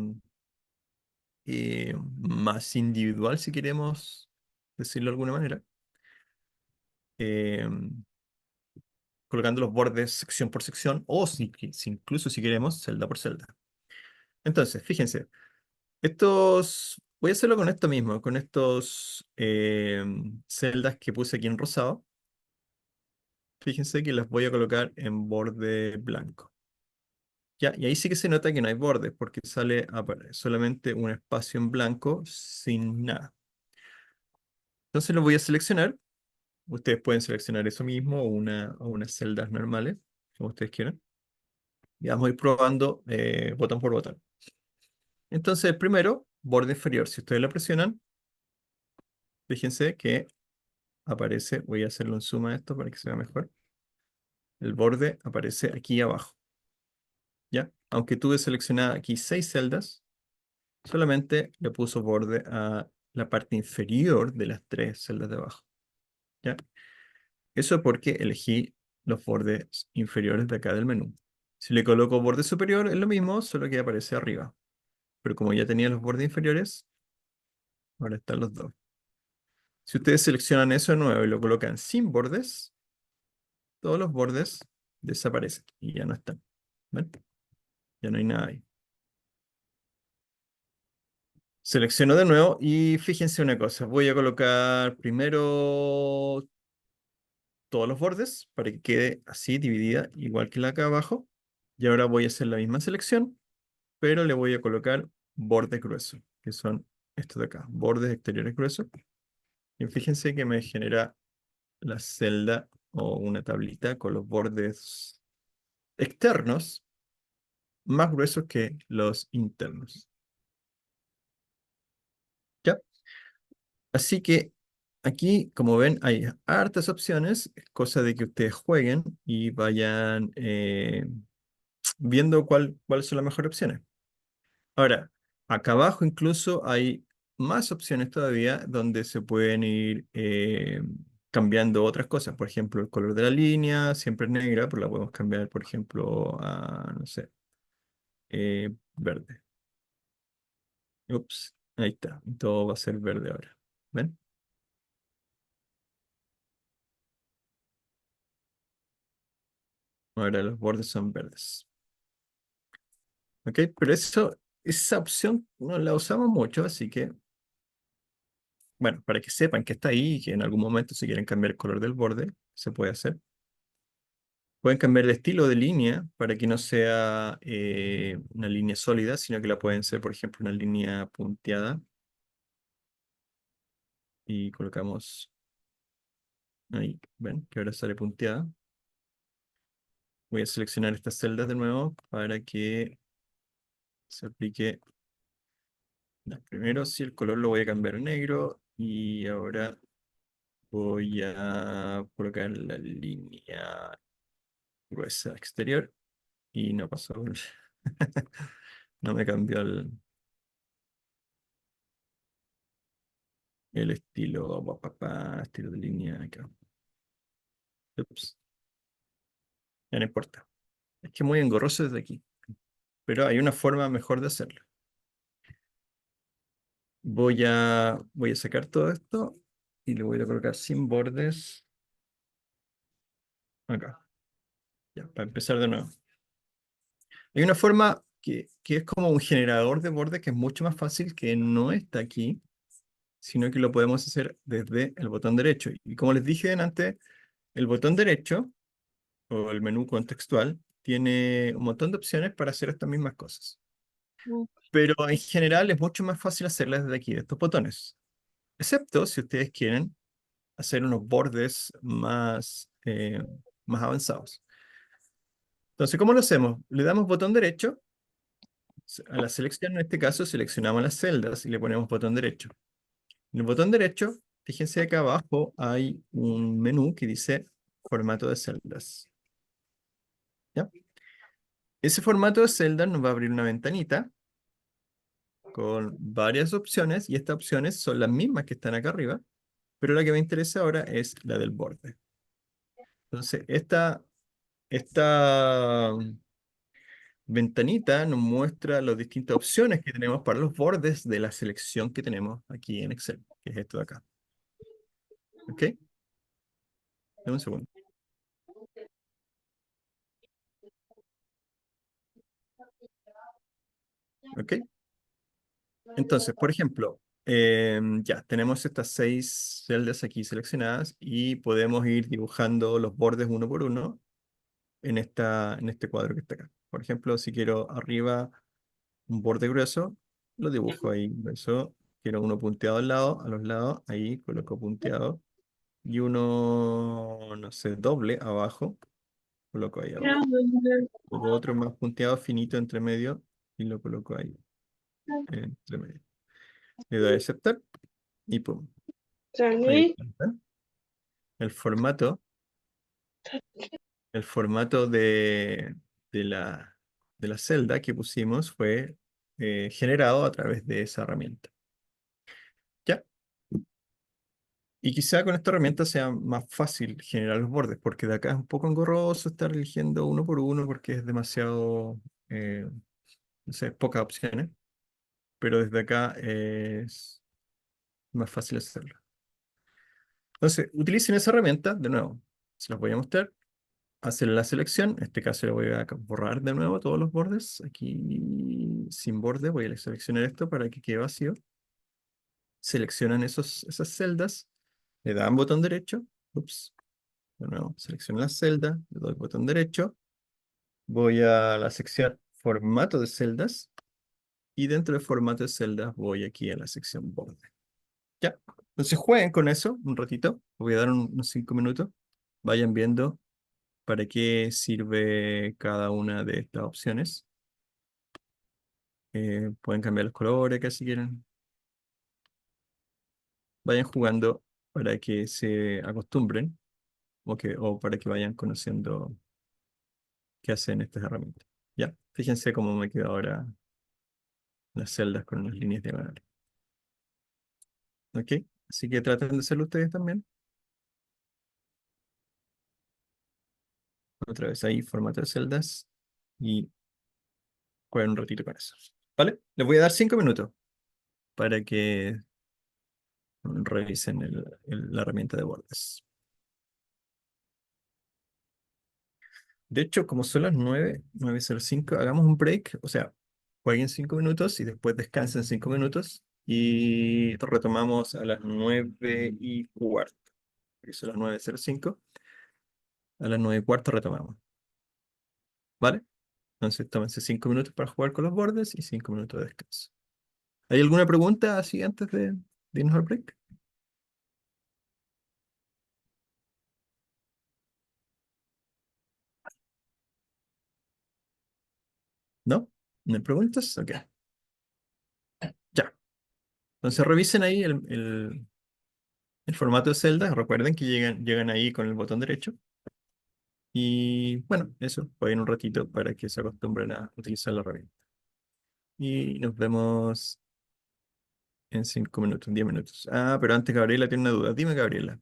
más individual, si queremos decirlo de alguna manera. eh, Colocando los bordes sección por sección o incluso si queremos celda por celda. Entonces, fíjense, voy a hacerlo con esto mismo, con estos celdas que puse aquí en rosado. Fíjense que las voy a colocar en borde blanco. Ya, y ahí sí que se nota que no hay bordes porque sale solamente un espacio en blanco sin nada. Entonces lo voy a seleccionar. Ustedes pueden seleccionar eso mismo o unas celdas normales, como ustedes quieran. Y vamos a ir probando botón por botón. Entonces, el primero, borde inferior. Si ustedes lo presionan, fíjense que aparece, voy a hacerle un zoom a esto para que se vea mejor. El borde aparece aquí abajo. ¿Ya? Aunque tuve seleccionada aquí 6 celdas, solamente le puso borde a la parte inferior de las 3 celdas de abajo. ¿Ya? Eso porque elegí los bordes inferiores de acá del menú. Si le coloco borde superior, es lo mismo, solo que aparece arriba. Pero como ya tenía los bordes inferiores, ahora están los dos. Si ustedes seleccionan eso de nuevo y lo colocan sin bordes, todos los bordes desaparecen y ya no están. ¿Ven? Ya no hay nada ahí. Selecciono de nuevo y fíjense una cosa. Voy a colocar primero todos los bordes para que quede así dividida, igual que la acá abajo. Y ahora voy a hacer la misma selección, pero le voy a colocar bordes gruesos, que son estos de acá, bordes exteriores gruesos. Y fíjense que me genera la celda o una tablita con los bordes externos más gruesos que los internos. ¿Ya? Así que aquí, como ven, hay hartas opciones, es cosa de que ustedes jueguen y vayan viendo cuáles son las mejores opciones. Ahora, acá abajo incluso hay más opciones todavía donde se pueden ir cambiando otras cosas. Por ejemplo, el color de la línea siempre es negra, pero la podemos cambiar, por ejemplo, a, no sé, verde. Ups, ahí está. Todo va a ser verde ahora. ¿Ven? Ahora los bordes son verdes. ¿Ok? Pero esa opción no la usamos mucho, así que, bueno, para que sepan que está ahí y que en algún momento si quieren cambiar el color del borde, se puede hacer. Pueden cambiar de estilo de línea para que no sea una línea sólida, sino que la pueden ser, por ejemplo, una línea punteada. Y colocamos ahí, ven, que ahora sale punteada. Voy a seleccionar estas celdas de nuevo para que se aplique. No, primero sí, el color lo voy a cambiar a negro y ahora voy a colocar la línea gruesa exterior y no pasó. No me cambió el estilo, estilo de línea acá. Ups, ya no importa. Es que es muy engorroso desde aquí, pero hay una forma mejor de hacerlo. Voy a sacar todo esto y lo voy a colocar sin bordes acá. Ya, para empezar de nuevo. Hay una forma que es como un generador de borde que es mucho más fácil, que no está aquí, sino que lo podemos hacer desde el botón derecho. Y como les dije antes, el botón derecho o el menú contextual tiene un montón de opciones para hacer estas mismas cosas. Mm. Pero en general es mucho más fácil hacerlas desde aquí, de estos botones. Excepto si ustedes quieren hacer unos bordes más avanzados. Entonces, ¿cómo lo hacemos? Le damos botón derecho a la selección. En este caso, seleccionamos las celdas y le ponemos botón derecho. En el botón derecho, fíjense acá abajo, hay un menú que dice formato de celdas. ¿Ya? Ese formato de celdas nos va a abrir una ventanita con varias opciones, y estas opciones son las mismas que están acá arriba, pero la que me interesa ahora es la del borde. Entonces, esta ventanita nos muestra las distintas opciones que tenemos para los bordes de la selección que tenemos aquí en Excel, que es esto de acá. ¿Ok? Dame un segundo. ¿Ok? Entonces, por ejemplo, ya tenemos estas 6 celdas aquí seleccionadas y podemos ir dibujando los bordes uno por uno en este cuadro que está acá. Por ejemplo, si quiero arriba un borde grueso, lo dibujo ahí grueso. Quiero uno punteado al lado, a los lados, ahí coloco punteado. Y uno, no sé, doble abajo, coloco ahí abajo. Luego otro más punteado, finito entre medio, y lo coloco ahí, entre medio. Le doy a aceptar y pum. Ahí está. El formato, el formato de de la celda que pusimos fue generado a través de esa herramienta. ¿Ya? Y quizá con esta herramienta sea más fácil generar los bordes, porque de acá es un poco engorroso estar eligiendo uno por uno porque es demasiado, no sé, pocas opciones, pero desde acá es más fácil hacerlo. Entonces, utilicen esa herramienta, de nuevo, se las voy a mostrar. Hacen la selección, en este caso le voy a borrar de nuevo todos los bordes, aquí sin borde, voy a seleccionar esto para que quede vacío. Seleccionan esas celdas, le dan botón derecho, ups, de nuevo, selecciono la celda, le doy botón derecho, voy a la sección formato de celdas, y dentro de formato de celdas voy aquí a la sección borde. Ya, entonces jueguen con eso un ratito, voy a dar unos 5 minutos, vayan viendo para qué sirve cada una de estas opciones. Pueden cambiar los colores que si quieren. Vayan jugando para que se acostumbren o para que vayan conociendo qué hacen estas herramientas. Ya, fíjense cómo me queda ahora las celdas con las líneas diagonales. ¿Ok? Así que traten de hacerlo ustedes también. Otra vez ahí, formato de celdas, y jueguen un ratito con eso. ¿Vale? Les voy a dar 5 minutos para que revisen la herramienta de bordes. De hecho, como son las 9:05, hagamos un break, o sea, jueguen 5 minutos y después descansen 5 minutos y retomamos a las 9:15, que son las 9:05. A las 9:15 retomamos, ¿vale? Entonces tómense 5 minutos para jugar con los bordes y 5 minutos de descanso. ¿Hay alguna pregunta así antes de irnos al break? ¿No? ¿No hay preguntas? Ok, ya. Entonces revisen ahí el formato de celda. Recuerden que llegan ahí con el botón derecho. Y bueno, eso, jueguen un ratito para que se acostumbren a utilizar la herramienta. Y nos vemos en 5 minutos, en 10 minutos. Ah, pero antes Gabriela tiene una duda. Dime, Gabriela.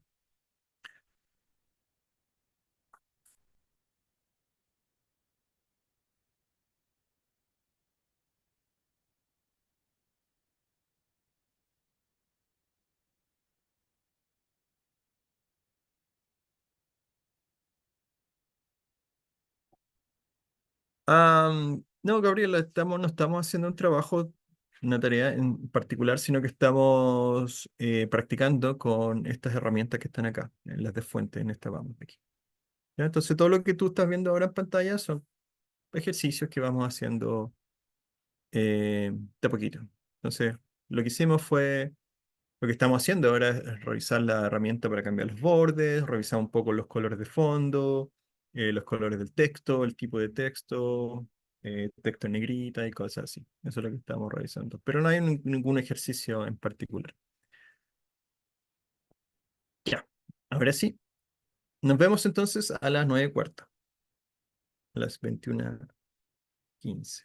No, Gabriela, no estamos haciendo un trabajo, una tarea en particular, sino que estamos practicando con estas herramientas que están acá, en las de fuente, en esta vamos aquí. ¿Ya? Entonces, todo lo que tú estás viendo ahora en pantalla son ejercicios que vamos haciendo de a poquito. Entonces, lo que hicimos fue, lo que estamos haciendo ahora es revisar la herramienta para cambiar los bordes, revisar un poco los colores de fondo, los colores del texto, el tipo de texto, texto en negrita y cosas así. Eso es lo que estamos revisando. Pero no hay ningún ejercicio en particular. Ya, ahora sí. Nos vemos entonces a las 9:15, a las 21:15.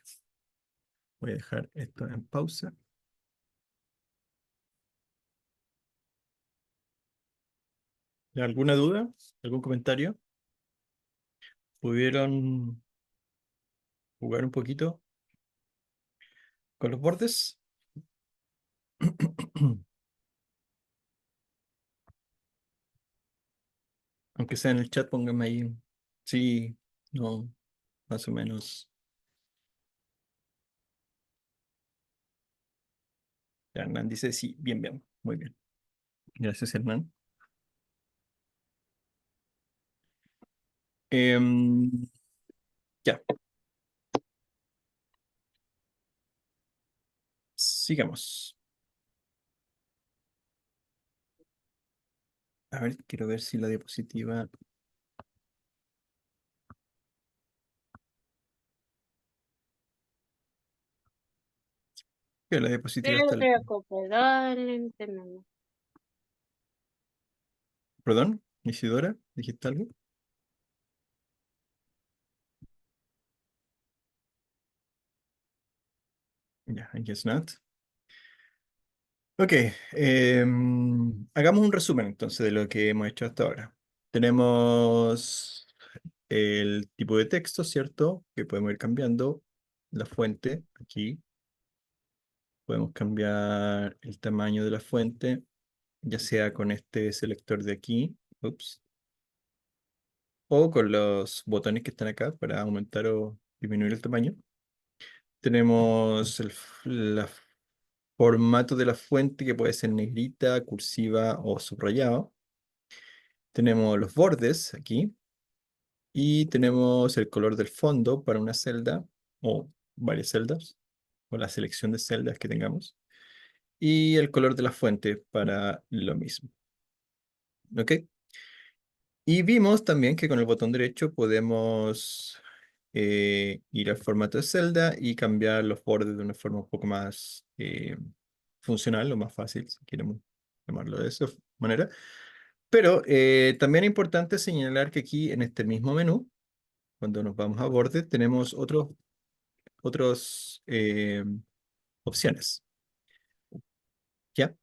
Voy a dejar esto en pausa. ¿Alguna duda? ¿Algún comentario? ¿Pudieron jugar un poquito con los bordes? Aunque sea en el chat, pónganme ahí. Sí, no, más o menos. Ya, Hernán dice sí, bien, bien, muy bien. Gracias, Hernán. Em, ya, sigamos. A ver, quiero ver si la diapositiva. Que la diapositiva está. Creo que probablemente no. Perdón, Isidora, ¿dijiste algo? Ya, I guess not. Ok, hagamos un resumen entonces de lo que hemos hecho hasta ahora. Tenemos el tipo de texto, ¿cierto? Que podemos ir cambiando. La fuente, aquí. Podemos cambiar el tamaño de la fuente, ya sea con este selector de aquí, ups, o con los botones que están acá para aumentar o disminuir el tamaño. Tenemos el formato de la fuente que puede ser negrita, cursiva o subrayado. Tenemos los bordes aquí y tenemos el color del fondo para una celda o varias celdas o la selección de celdas que tengamos y el color de la fuente para lo mismo. ¿Ok? Y vimos también que con el botón derecho podemos ir al formato de celda y cambiar los bordes de una forma un poco más funcional o más fácil, si queremos llamarlo de esa manera. Pero también es importante señalar que aquí en este mismo menú, cuando nos vamos a bordes, tenemos otros opciones. ¿Ya?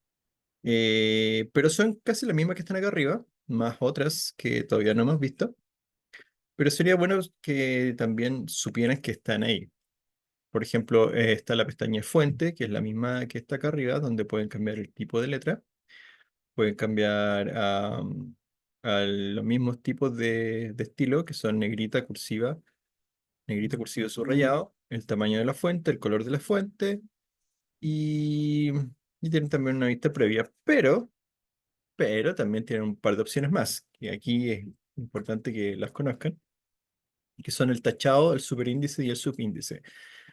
Pero son casi las mismas que están acá arriba, más otras que todavía no hemos visto. Pero sería bueno que también supieran que están ahí. Por ejemplo, está la pestaña fuente, que es la misma que está acá arriba, donde pueden cambiar el tipo de letra. Pueden cambiar a los mismos tipos de estilo, que son negrita, cursiva, subrayado, el tamaño de la fuente, el color de la fuente, y, y tienen también una vista previa. Pero también tienen un par de opciones más, que aquí es importante que las conozcan, que son el tachado, el superíndice y el subíndice,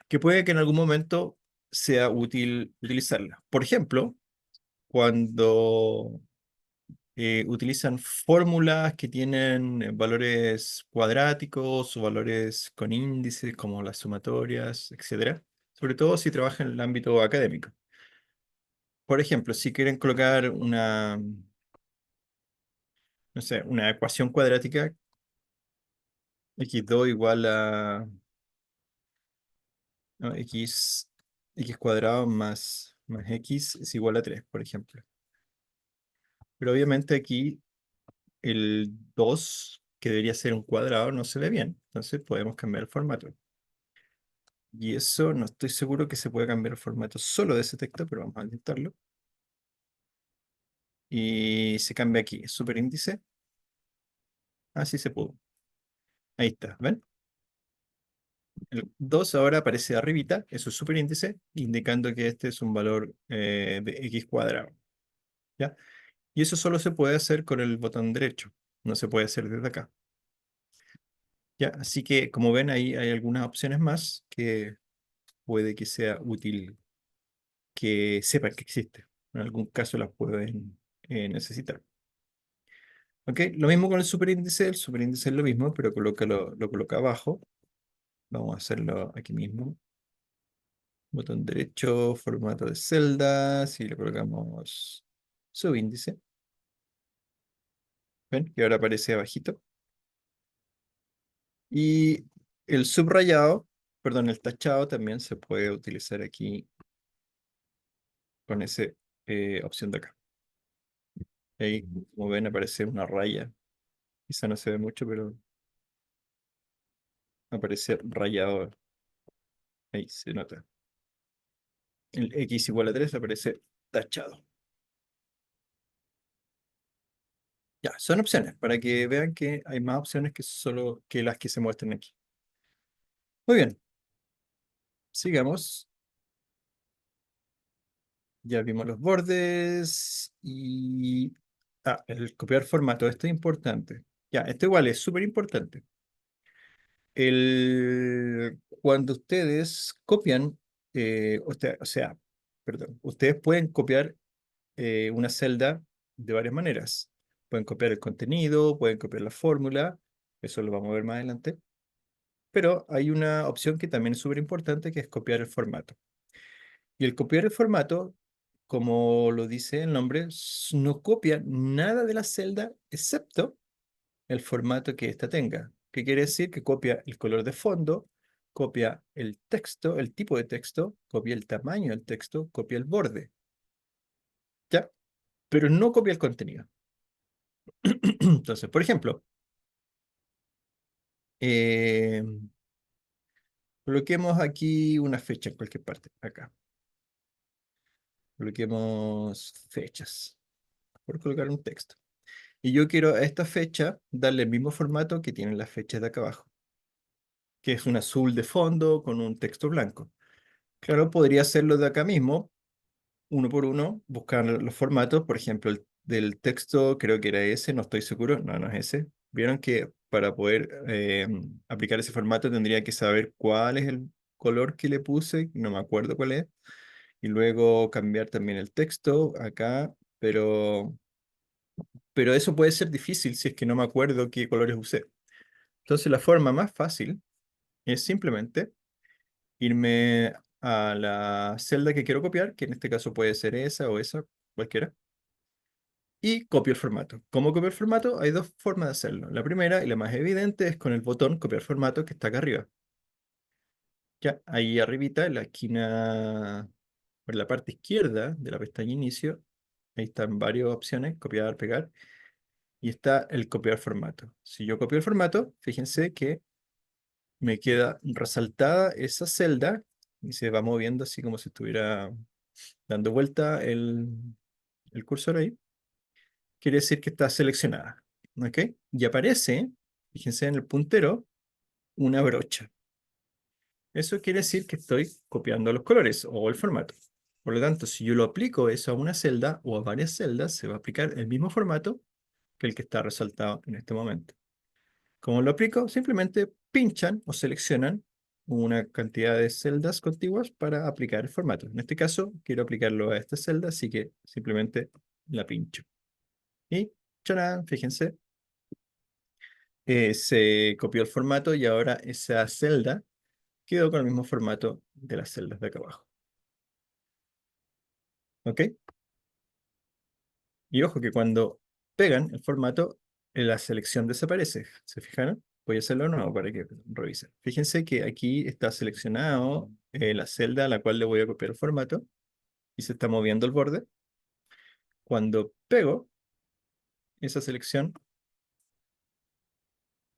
que puede que en algún momento sea útil utilizarla. Por ejemplo, cuando utilizan fórmulas que tienen valores cuadráticos o valores con índices como las sumatorias, etcétera. Sobre todo si trabajan en el ámbito académico. Por ejemplo, si quieren colocar no sé, una ecuación cuadrática, x2 igual a no, x cuadrado más x es igual a 3, por ejemplo. Pero obviamente aquí el 2, que debería ser un cuadrado, no se ve bien. Entonces podemos cambiar el formato. Y eso no estoy seguro que se pueda cambiar el formato solo de ese texto, pero vamos a intentarlo. Y se cambia aquí, superíndice. Así se pudo. Ahí está, ¿ven? El 2 ahora aparece arribita, es su superíndice, indicando que este es un valor de x cuadrado. ¿Ya? Y eso solo se puede hacer con el botón derecho, no se puede hacer desde acá. ¿Ya? Así que, como ven, ahí hay algunas opciones más que puede que sea útil que sepan que existe. En algún caso las pueden necesitar. ¿Ok? Lo mismo con el superíndice es lo mismo, pero lo coloca abajo. Vamos a hacerlo aquí mismo. Botón derecho, formato de celdas, y le colocamos subíndice. ¿Ven? Que ahora aparece abajito. Y el subrayado, perdón, el tachado también se puede utilizar aquí con esa opción de acá. Ahí, como ven, aparece una raya. Quizá no se ve mucho, pero aparece rayado. Ahí se nota. El x igual a 3 aparece tachado. Ya, son opciones, para que vean que hay más opciones que solo que las que se muestran aquí. Muy bien, sigamos. Ya vimos los bordes y... Ah, el copiar formato, esto es importante. Ya, esto igual es súper importante. Cuando ustedes copian, perdón, ustedes pueden copiar una celda de varias maneras. Pueden copiar el contenido, pueden copiar la fórmula, eso lo vamos a ver más adelante. Pero hay una opción que también es súper importante, que es copiar el formato. Y el copiar el formato, como lo dice el nombre, no copia nada de la celda excepto el formato que ésta tenga. ¿Qué quiere decir? Que copia el color de fondo, copia el texto, el tipo de texto, copia el tamaño del texto, copia el borde. ¿Ya? Pero no copia el contenido. Entonces, por ejemplo, eh, coloquemos aquí una fecha en cualquier parte, acá. Coloquemos fechas, por colocar un texto. Y yo quiero a esta fecha darle el mismo formato que tienen las fechas de acá abajo, que es un azul de fondo con un texto blanco. Claro, podría hacerlo de acá mismo, uno por uno, buscar los formatos. Por ejemplo, el del texto creo que era ese, no estoy seguro, no, no es ese. Vieron que para poder aplicar ese formato tendría que saber cuál es el color que le puse, no me acuerdo cuál es, y luego cambiar también el texto acá, pero eso puede ser difícil si es que no me acuerdo qué colores usé. Entonces la forma más fácil es simplemente irme a la celda que quiero copiar, que en este caso puede ser esa o esa, cualquiera, y copio el formato. ¿Cómo copio el formato? Hay dos formas de hacerlo. La primera y la más evidente es con el botón copiar formato que está acá arriba. Ya, ahí arribita, en la esquina, por la parte izquierda de la pestaña inicio, ahí están varias opciones, copiar, pegar, y está el copiar formato. Si yo copio el formato, fíjense que me queda resaltada esa celda y se va moviendo así como si estuviera dando vuelta el cursor ahí. Quiere decir que está seleccionada. ¿Ok? Y aparece, fíjense en el puntero, una brocha. Eso quiere decir que estoy copiando los colores o el formato. Por lo tanto, si yo lo aplico eso a una celda o a varias celdas, se va a aplicar el mismo formato que el que está resaltado en este momento. ¿Cómo lo aplico? Simplemente pinchan o seleccionan una cantidad de celdas contiguas para aplicar el formato. En este caso, quiero aplicarlo a esta celda, así que simplemente la pincho. Y, ¡charán! Fíjense, se copió el formato y ahora esa celda quedó con el mismo formato de las celdas de acá abajo. ¿Ok? Y ojo que cuando pegan el formato, la selección desaparece. ¿Se fijaron? Voy a hacerlo de nuevo para que revisen. Fíjense que aquí está seleccionado la celda a la cual le voy a copiar el formato y se está moviendo el borde. Cuando pego esa selección,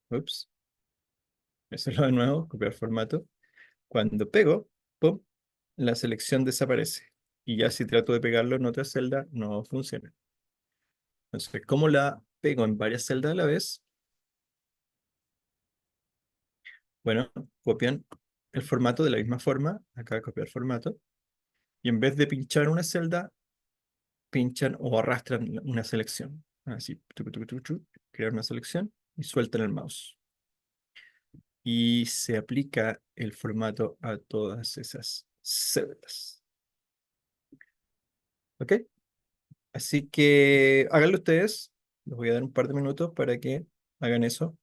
ups, voy a hacerlo de nuevo, copiar formato. Cuando pego, ¡pum!, la selección desaparece. Y ya si trato de pegarlo en otra celda, no funciona. Entonces, ¿cómo la pego en varias celdas a la vez? Bueno, copian el formato de la misma forma, acá copiar formato, y en vez de pinchar una celda, pinchan o arrastran una selección. Así, crear una selección y sueltan el mouse. Y se aplica el formato a todas esas celdas. ¿Ok? Así que háganlo ustedes. Les voy a dar un par de minutos para que hagan eso.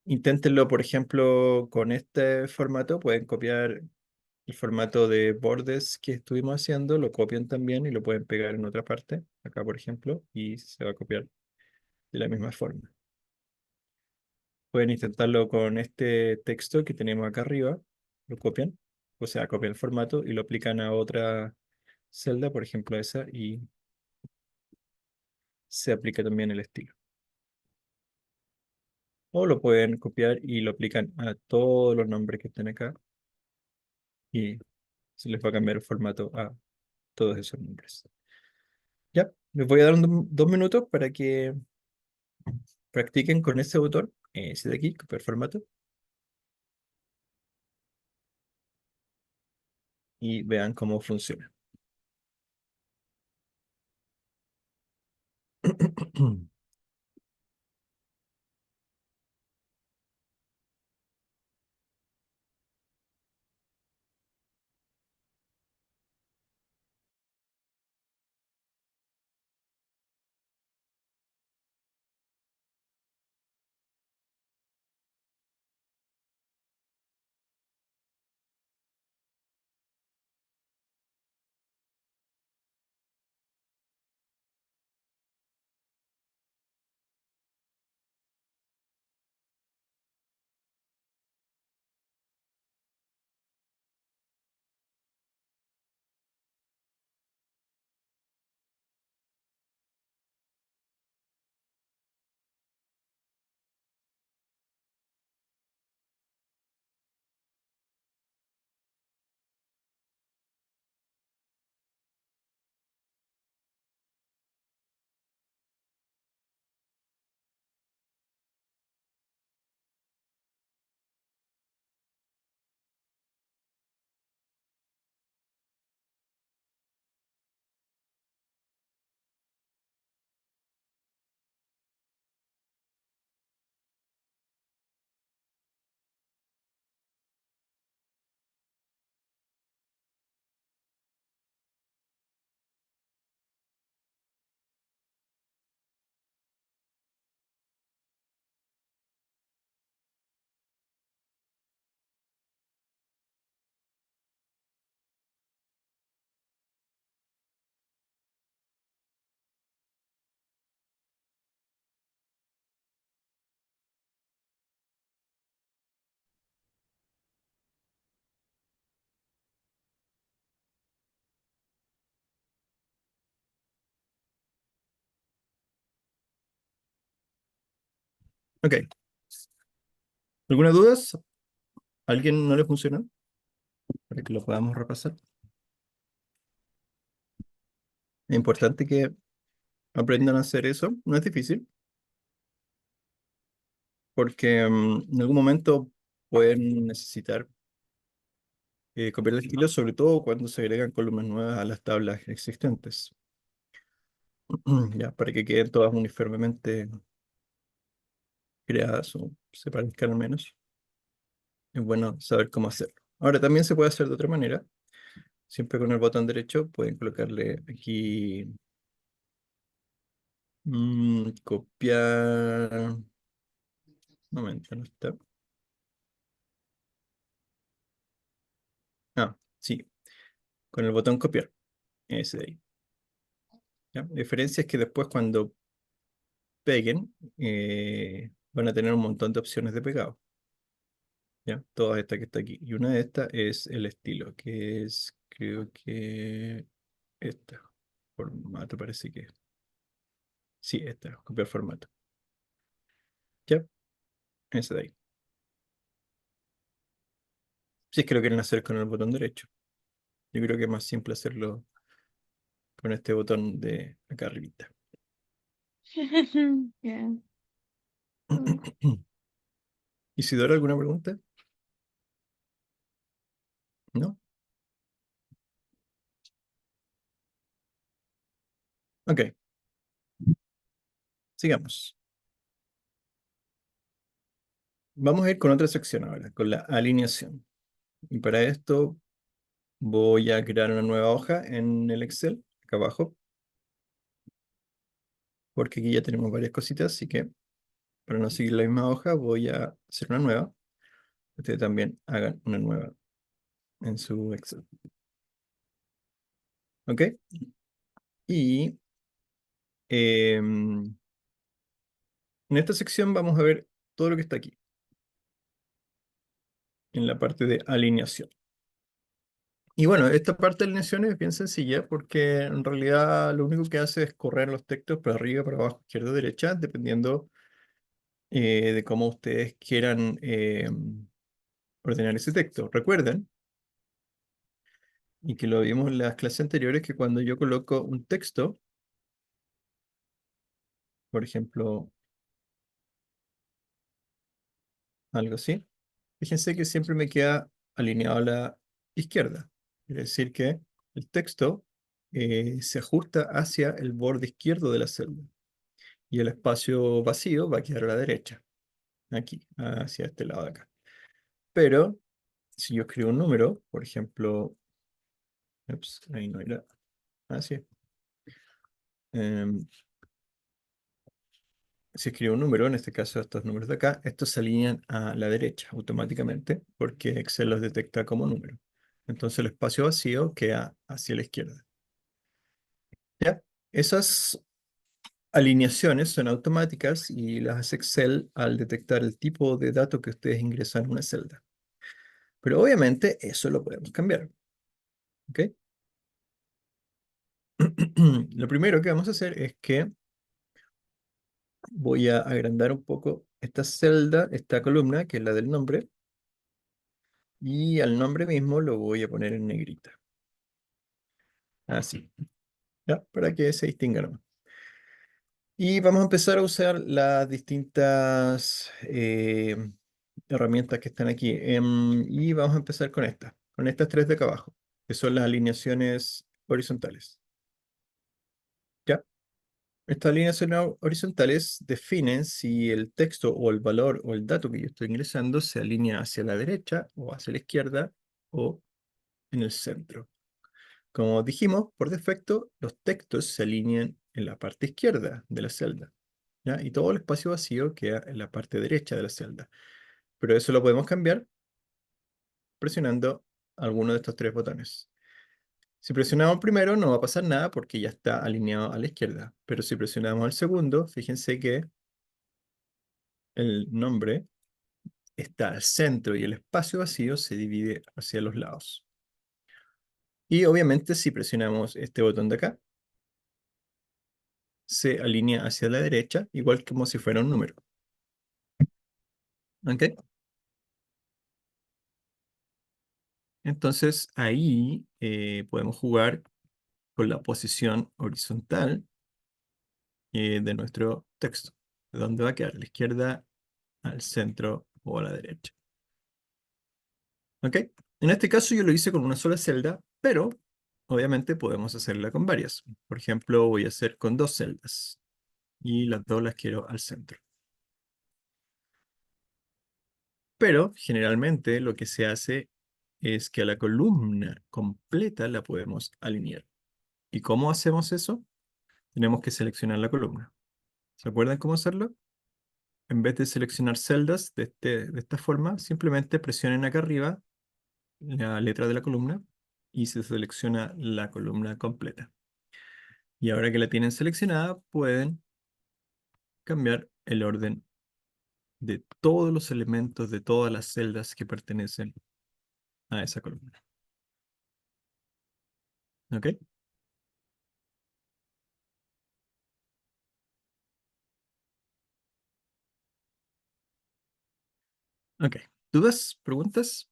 Inténtenlo, por ejemplo, con este formato. Pueden copiar el formato de bordes que estuvimos haciendo, lo copian también y lo pueden pegar en otra parte. Acá, por ejemplo, y se va a copiar de la misma forma. Pueden intentarlo con este texto que tenemos acá arriba. Lo copian, o sea, copian el formato y lo aplican a otra celda, por ejemplo, esa, y se aplica también el estilo. O lo pueden copiar y lo aplican a todos los nombres que están acá y se les va a cambiar el formato a todos esos nombres. Ya, les voy a dar 2 minutos para que practiquen con este botón, ese de aquí, copiar formato, y vean cómo funciona. Ok, ¿alguna dudas? ¿Alguien no le funcionó? Para que lo podamos repasar. Es importante que aprendan a hacer eso. No es difícil, porque en algún momento pueden necesitar copiar el estilo, sobre todo cuando se agregan columnas nuevas a las tablas existentes. Ya, para que queden todas uniformemente creadas o se parezcan al menos. Es bueno saber cómo hacerlo. Ahora también se puede hacer de otra manera. Siempre con el botón derecho pueden colocarle aquí copiar. Un momento, no está. Ah, sí, con el botón copiar. Ese de ahí. ¿Ya? La diferencia es que después cuando peguen, van a tener un montón de opciones de pegado. ¿Ya? Todas estas que está aquí. Y una de estas es el estilo, que es, creo que esta. Formato parece que. Sí, esta, copiar formato. ¿Ya? Ese de ahí. Si es que lo quieren hacer con el botón derecho. Yo creo que es más simple hacerlo con este botón de acá arribita. Yeah. Isidora, ¿alguna pregunta? ¿No? Ok, sigamos. Vamos a ir con otra sección ahora, con la alineación. Y para esto voy a crear una nueva hoja en el Excel, acá abajo, porque aquí ya tenemos varias cositas, así que para no seguir la misma hoja voy a hacer una nueva. Ustedes también hagan una nueva en su Excel. ¿Ok? Y en esta sección vamos a ver todo lo que está aquí, en la parte de alineación. Y bueno, esta parte de alineación es bien sencilla porque en realidad lo único que hace es correr los textos para arriba, para abajo, izquierda, derecha, dependiendo de cómo ustedes quieran ordenar ese texto. Recuerden, y que lo vimos en las clases anteriores, que cuando yo coloco un texto, por ejemplo, algo así, fíjense que siempre me queda alineado a la izquierda. Quiere decir que el texto se ajusta hacia el borde izquierdo de la celda y el espacio vacío va a quedar a la derecha, aquí, hacia este lado de acá. Pero si yo escribo un número, por ejemplo, ups, ahí no era, así. Si escribo un número, en este caso estos números de acá, estos se alinean a la derecha automáticamente porque Excel los detecta como número. Entonces el espacio vacío queda hacia la izquierda. ¿Ya? Esas alineaciones son automáticas y las hace Excel al detectar el tipo de dato que ustedes ingresan en una celda. Pero obviamente eso lo podemos cambiar. ¿Ok? Lo primero que vamos a hacer es que voy a agrandar un poco esta celda, esta columna, que es la del nombre, y al nombre mismo lo voy a poner en negrita. Así, ¿ya? Para que se distinga nomás. Y vamos a empezar a usar las distintas herramientas que están aquí. Y vamos a empezar con estas tres de acá abajo, que son las alineaciones horizontales. ¿Ya? Estas alineaciones horizontales definen si el texto o el valor o el dato que yo estoy ingresando se alinea hacia la derecha o hacia la izquierda o en el centro. Como dijimos, por defecto, los textos se alinean en la parte izquierda de la celda, ¿ya? Y todo el espacio vacío queda en la parte derecha de la celda. Pero eso lo podemos cambiar presionando alguno de estos tres botones. Si presionamos el primero no va a pasar nada porque ya está alineado a la izquierda. Pero si presionamos el segundo, fíjense que el nombre está al centro y el espacio vacío se divide hacia los lados. Y obviamente si presionamos este botón de acá, se alinea hacia la derecha, igual como si fuera un número. ¿Ok? Entonces ahí podemos jugar con la posición horizontal de nuestro texto. ¿De dónde va a quedar? ¿A la izquierda, al centro o a la derecha? ¿Ok? En este caso yo lo hice con una sola celda, pero obviamente podemos hacerla con varias. Por ejemplo, voy a hacer con dos celdas y las dos las quiero al centro. Pero generalmente lo que se hace es que a la columna completa la podemos alinear. ¿Y cómo hacemos eso? Tenemos que seleccionar la columna. ¿Se acuerdan cómo hacerlo? En vez de seleccionar celdas de esta forma, simplemente presionen acá arriba la letra de la columna y se selecciona la columna completa. Y ahora que la tienen seleccionada, pueden cambiar el orden de todos los elementos de todas las celdas que pertenecen a esa columna. ¿Ok? Ok. ¿Dudas? ¿Preguntas?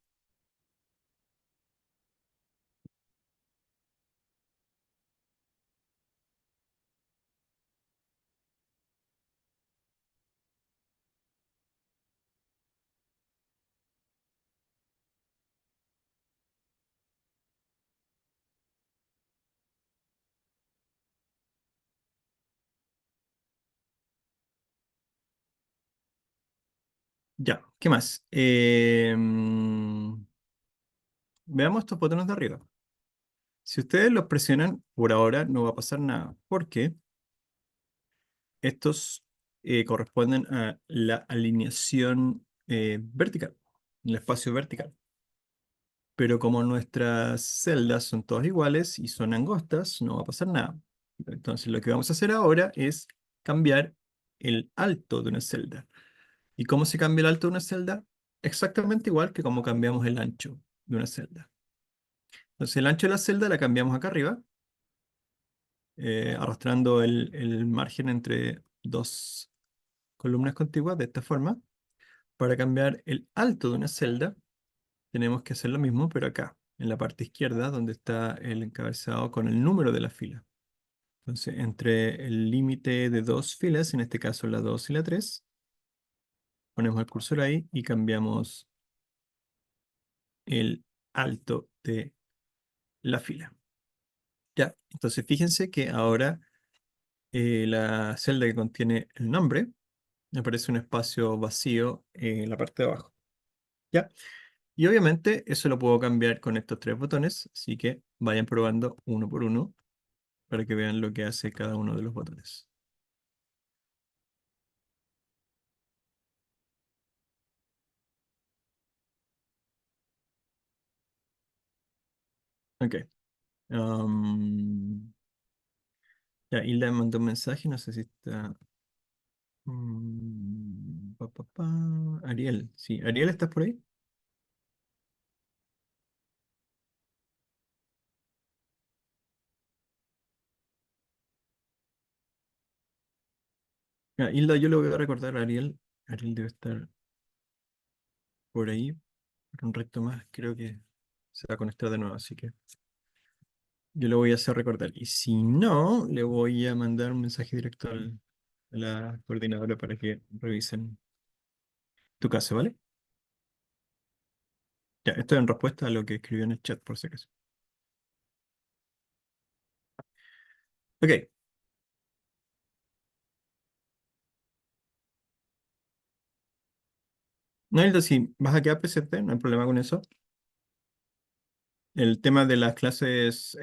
Ya, ¿qué más? Veamos estos botones de arriba. Si ustedes los presionan, por ahora no va a pasar nada, porque estos corresponden a la alineación vertical, el espacio vertical. Pero como nuestras celdas son todas iguales y son angostas, no va a pasar nada. Entonces lo que vamos a hacer ahora es cambiar el alto de una celda. ¿Y cómo se cambia el alto de una celda? Exactamente igual que como cambiamos el ancho de una celda. Entonces el ancho de la celda la cambiamos acá arriba, arrastrando el margen entre dos columnas contiguas de esta forma. Para cambiar el alto de una celda, tenemos que hacer lo mismo, pero acá, en la parte izquierda, donde está el encabezado con el número de la fila. Entonces, entre el límite de dos filas, en este caso la 2 y la 3, ponemos el cursor ahí y cambiamos el alto de la fila. Ya, entonces fíjense que ahora la celda que contiene el nombre, me aparece un espacio vacío en la parte de abajo. ¿Ya? Y obviamente eso lo puedo cambiar con estos tres botones, así que vayan probando uno por uno para que vean lo que hace cada uno de los botones. Ok. am, ya, Hilda me mandó un mensaje, no sé si está... pa, pa, pa. Ariel, sí. Ariel, ¿estás por ahí? Ya, Hilda, yo le voy a recordar a Ariel. Ariel debe estar por ahí, por un recto más. Creo que se va a conectar de nuevo, así que yo le voy a hacer recordar. Y si no, le voy a mandar un mensaje directo a la coordinadora para que revisen tu caso, ¿vale? Ya, esto es en respuesta a lo que escribió en el chat, por si acaso. Ok. No, Hilda, si vas a quedar presente, no hay problema con eso. El tema de las clases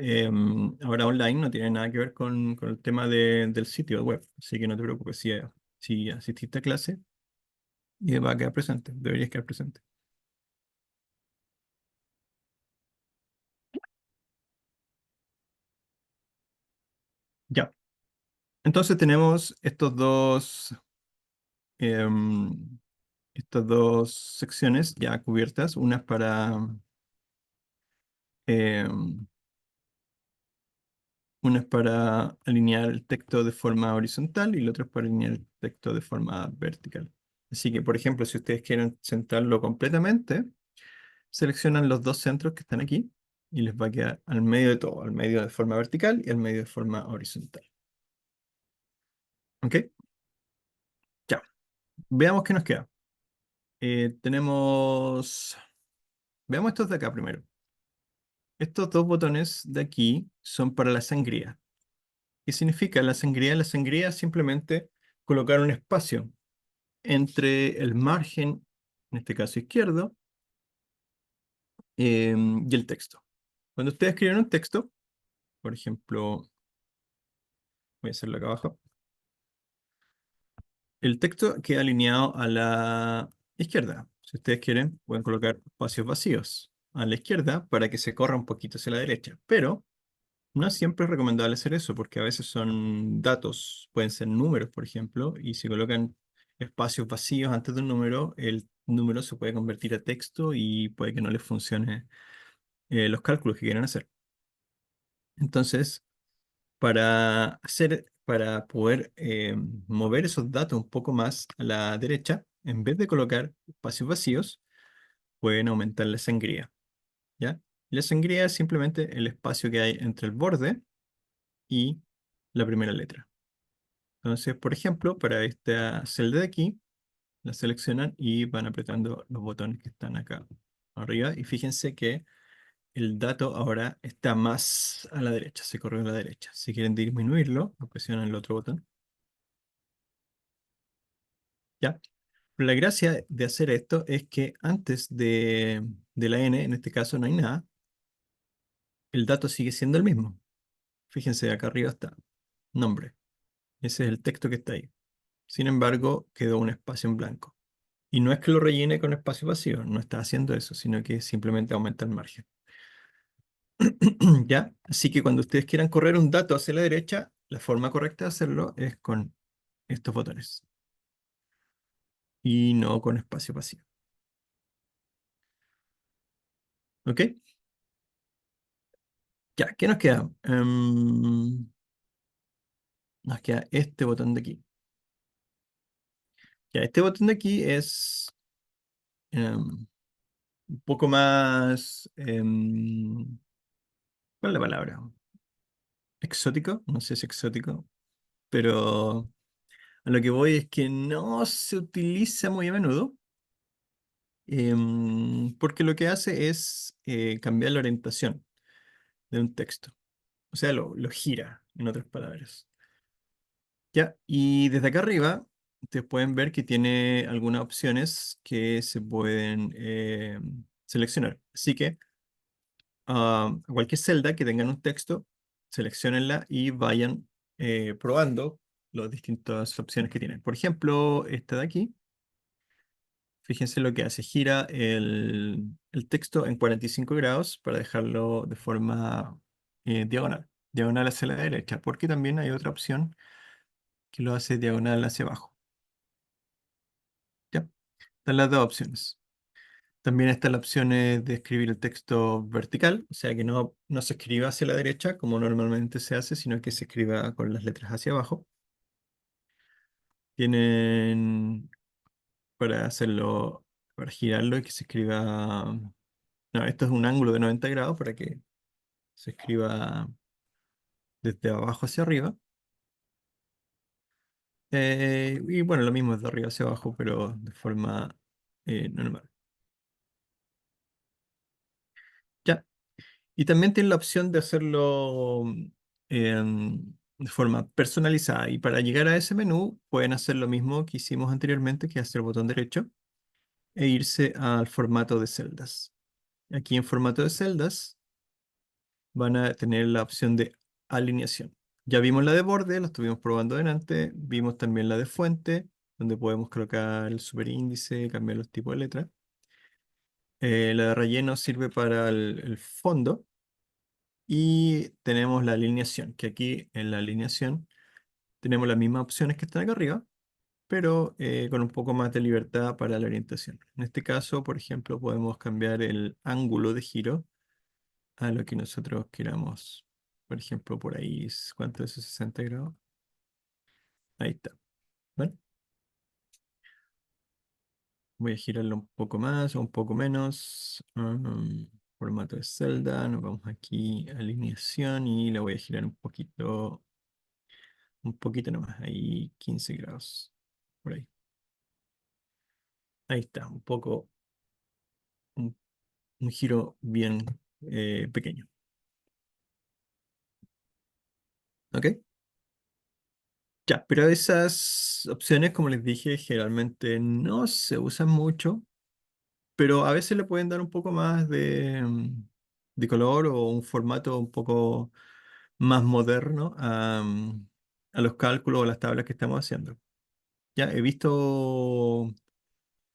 ahora online no tiene nada que ver con el tema del sitio web, así que no te preocupes si asististe a clase y va a quedar presente, deberías quedar presente. Ya, entonces tenemos em, estas dos secciones ya cubiertas, em, una es para alinear el texto de forma horizontal y la otra es para alinear el texto de forma vertical. Así que, por ejemplo, si ustedes quieren centrarlo completamente, seleccionan los dos centros que están aquí y les va a quedar al medio de todo, al medio de forma vertical y al medio de forma horizontal. ¿Ok? Ya. Veamos qué nos queda. Veamos estos de acá primero. Estos dos botones de aquí son para la sangría. ¿Qué significa la sangría? La sangría es simplemente colocar un espacio entre el margen, en este caso izquierdo, y el texto. Cuando ustedes escriben un texto, por ejemplo, voy a hacerlo acá abajo, el texto queda alineado a la izquierda. Si ustedes quieren, pueden colocar espacios vacíos a la izquierda para que se corra un poquito hacia la derecha. Pero no siempre es recomendable hacer eso porque a veces son datos, pueden ser números, por ejemplo, y si colocan espacios vacíos antes de un número, el número se puede convertir a texto y puede que no les funcione los cálculos que quieren hacer. Entonces, para poder mover esos datos un poco más a la derecha, en vez de colocar espacios vacíos, pueden aumentar la sangría, ¿ya? La sangría es simplemente el espacio que hay entre el borde y la primera letra. Entonces, por ejemplo, para esta celda de aquí, la seleccionan y van apretando los botones que están acá arriba. Y fíjense que el dato ahora está más a la derecha, se corrió a la derecha. Si quieren disminuirlo, presionan el otro botón. ¿Ya? Pero la gracia de hacer esto es que antes de la n, en este caso no hay nada, el dato sigue siendo el mismo. Fíjense, acá arriba está nombre. Ese es el texto que está ahí. Sin embargo, quedó un espacio en blanco. Y no es que lo rellene con espacio vacío, no está haciendo eso, sino que simplemente aumenta el margen. ¿Ya? Así que cuando ustedes quieran correr un dato hacia la derecha, la forma correcta de hacerlo es con estos botones. Y no con espacio vacío. ¿Ok? Ya, ¿qué nos queda? Nos queda este botón de aquí. Ya, este botón de aquí es un poco más... ¿cuál es la palabra? Exótico, no sé si es exótico, pero a lo que voy es que no se utiliza muy a menudo, porque lo que hace es cambiar la orientación de un texto, o sea, lo gira, en otras palabras. Ya, y desde acá arriba, ustedes pueden ver que tiene algunas opciones que se pueden seleccionar. Así que a cualquier celda que tengan un texto, seleccionenla y vayan probando las distintas opciones que tienen. Por ejemplo, esta de aquí, fíjense lo que hace, gira el texto en 45 grados para dejarlo de forma diagonal hacia la derecha, porque también hay otra opción que lo hace diagonal hacia abajo. ¿Ya? Están las dos opciones. También está la opción de escribir el texto vertical, o sea que no se escriba hacia la derecha como normalmente se hace, sino que se escriba con las letras hacia abajo. Tienen para hacerlo, para girarlo y que se escriba... No, esto es un ángulo de 90 grados para que se escriba desde abajo hacia arriba. Y bueno, lo mismo de arriba hacia abajo, pero de forma normal. Ya. Y también tiene la opción de hacerlo de forma personalizada. Y para llegar a ese menú pueden hacer lo mismo que hicimos anteriormente, que es hacer botón derecho e irse al formato de celdas. Aquí en formato de celdas van a tener la opción de alineación. Ya vimos la de borde, la estuvimos probando delante. Vimos también la de fuente, donde podemos colocar el superíndice, cambiar los tipos de letras. La de relleno sirve para el fondo. Y tenemos la alineación, que aquí en la alineación tenemos las mismas opciones que están acá arriba, pero con un poco más de libertad para la orientación. En este caso, por ejemplo, podemos cambiar el ángulo de giro a lo que nosotros queramos. Por ejemplo, por ahí, ¿cuánto es 60 grados? Ahí está. ¿Vale? Voy a girarlo un poco más o un poco menos. Formato de celda, nos vamos aquí a alineación y la voy a girar un poquito nomás, ahí 15 grados, por ahí. Ahí está, un, un giro bien pequeño. ¿Ok? Ya, pero esas opciones, como les dije, generalmente no se usan mucho, pero a veces le pueden dar un poco más de color o un formato un poco más moderno a los cálculos o las tablas que estamos haciendo. Ya, he visto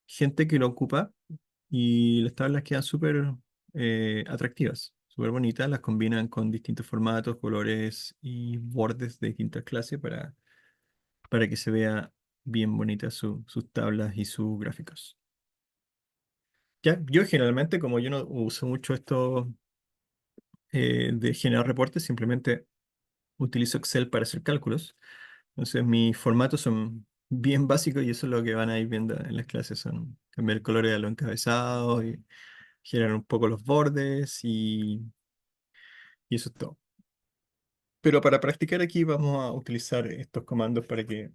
gente que lo ocupa y las tablas quedan súper atractivas, súper bonitas, las combinan con distintos formatos, colores y bordes de distintas clases para que se vea bien bonitas sus tablas y sus gráficos. Ya, yo generalmente, como yo no uso mucho esto de generar reportes, simplemente utilizo Excel para hacer cálculos. Entonces mis formatos son bien básicos y eso es lo que van a ir viendo en las clases, son cambiar el color de los encabezados y girar un poco los bordes y eso es todo. Pero para practicar aquí vamos a utilizar estos comandos para que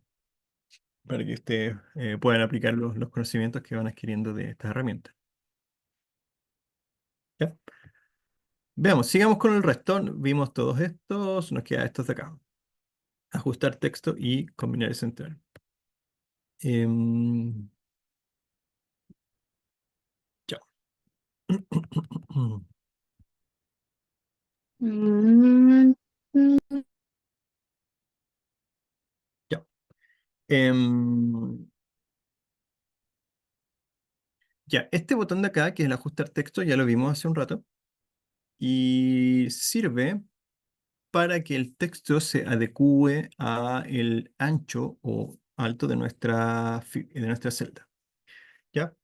ustedes puedan aplicar los conocimientos que van adquiriendo de estas herramientas. ¿Ya? Veamos, sigamos con el resto. Vimos todos estos, nos queda estos de acá. Ajustar texto y combinar y centrar. Mm, Ya. Em, ya, este botón de acá, que es el ajustar texto, ya lo vimos hace un rato. Y sirve para que el texto se adecue a el ancho o alto de nuestra celda. ¿Ya?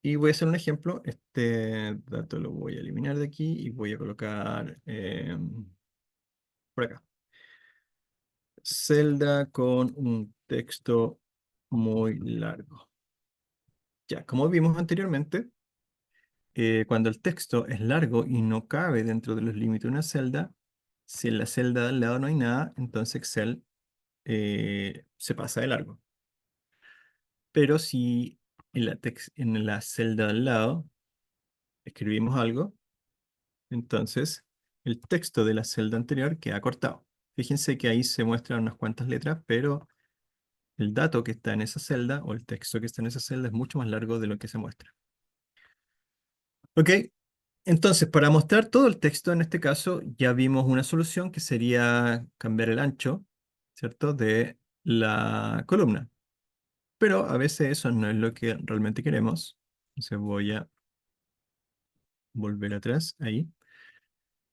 Y voy a hacer un ejemplo. Este dato lo voy a eliminar de aquí y voy a colocar por acá. Celda con un texto muy largo. Ya, como vimos anteriormente, cuando el texto es largo y no cabe dentro de los límites de una celda, si en la celda de al lado no hay nada, entonces Excel se pasa de largo. Pero si en la celda de al lado escribimos algo, entonces el texto de la celda anterior queda cortado. Fíjense que ahí se muestran unas cuantas letras, pero el dato que está en esa celda o el texto que está en esa celda es mucho más largo de lo que se muestra. Ok, entonces para mostrar todo el texto, en este caso ya vimos una solución que sería cambiar el ancho, ¿cierto? De la columna. Pero a veces eso no es lo que realmente queremos. Entonces voy a volver atrás ahí.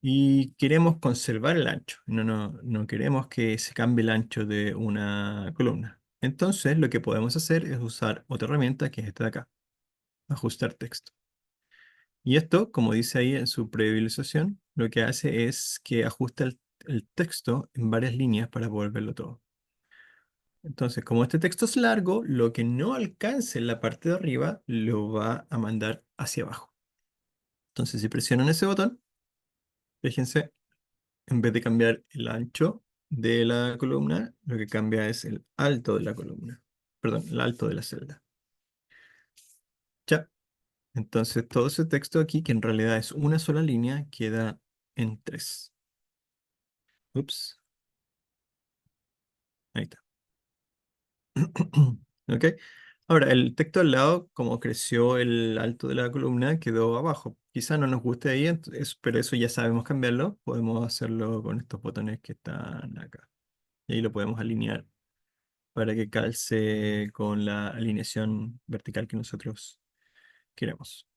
Y queremos conservar el ancho. No queremos que se cambie el ancho de una columna. Entonces lo que podemos hacer es usar otra herramienta que es esta de acá. Ajustar texto. Y esto, como dice ahí en su previsualización, lo que hace es que ajusta el texto en varias líneas para poder verlo todo. Entonces, como este texto es largo, lo que no alcance en la parte de arriba lo va a mandar hacia abajo. Entonces, si presionan ese botón, fíjense, en vez de cambiar el ancho de la columna, lo que cambia es el alto de la columna. Perdón, el alto de la celda. Ya. Entonces, todo ese texto aquí, que en realidad es una sola línea, queda en 3. Ups, ahí está. ¿Ok? Ahora, el texto al lado, como creció el alto de la columna, quedó abajo. Quizá no nos guste ahí, pero eso ya sabemos cambiarlo. Podemos hacerlo con estos botones que están acá. Y ahí lo podemos alinear para que calce con la alineación vertical que nosotros queremos.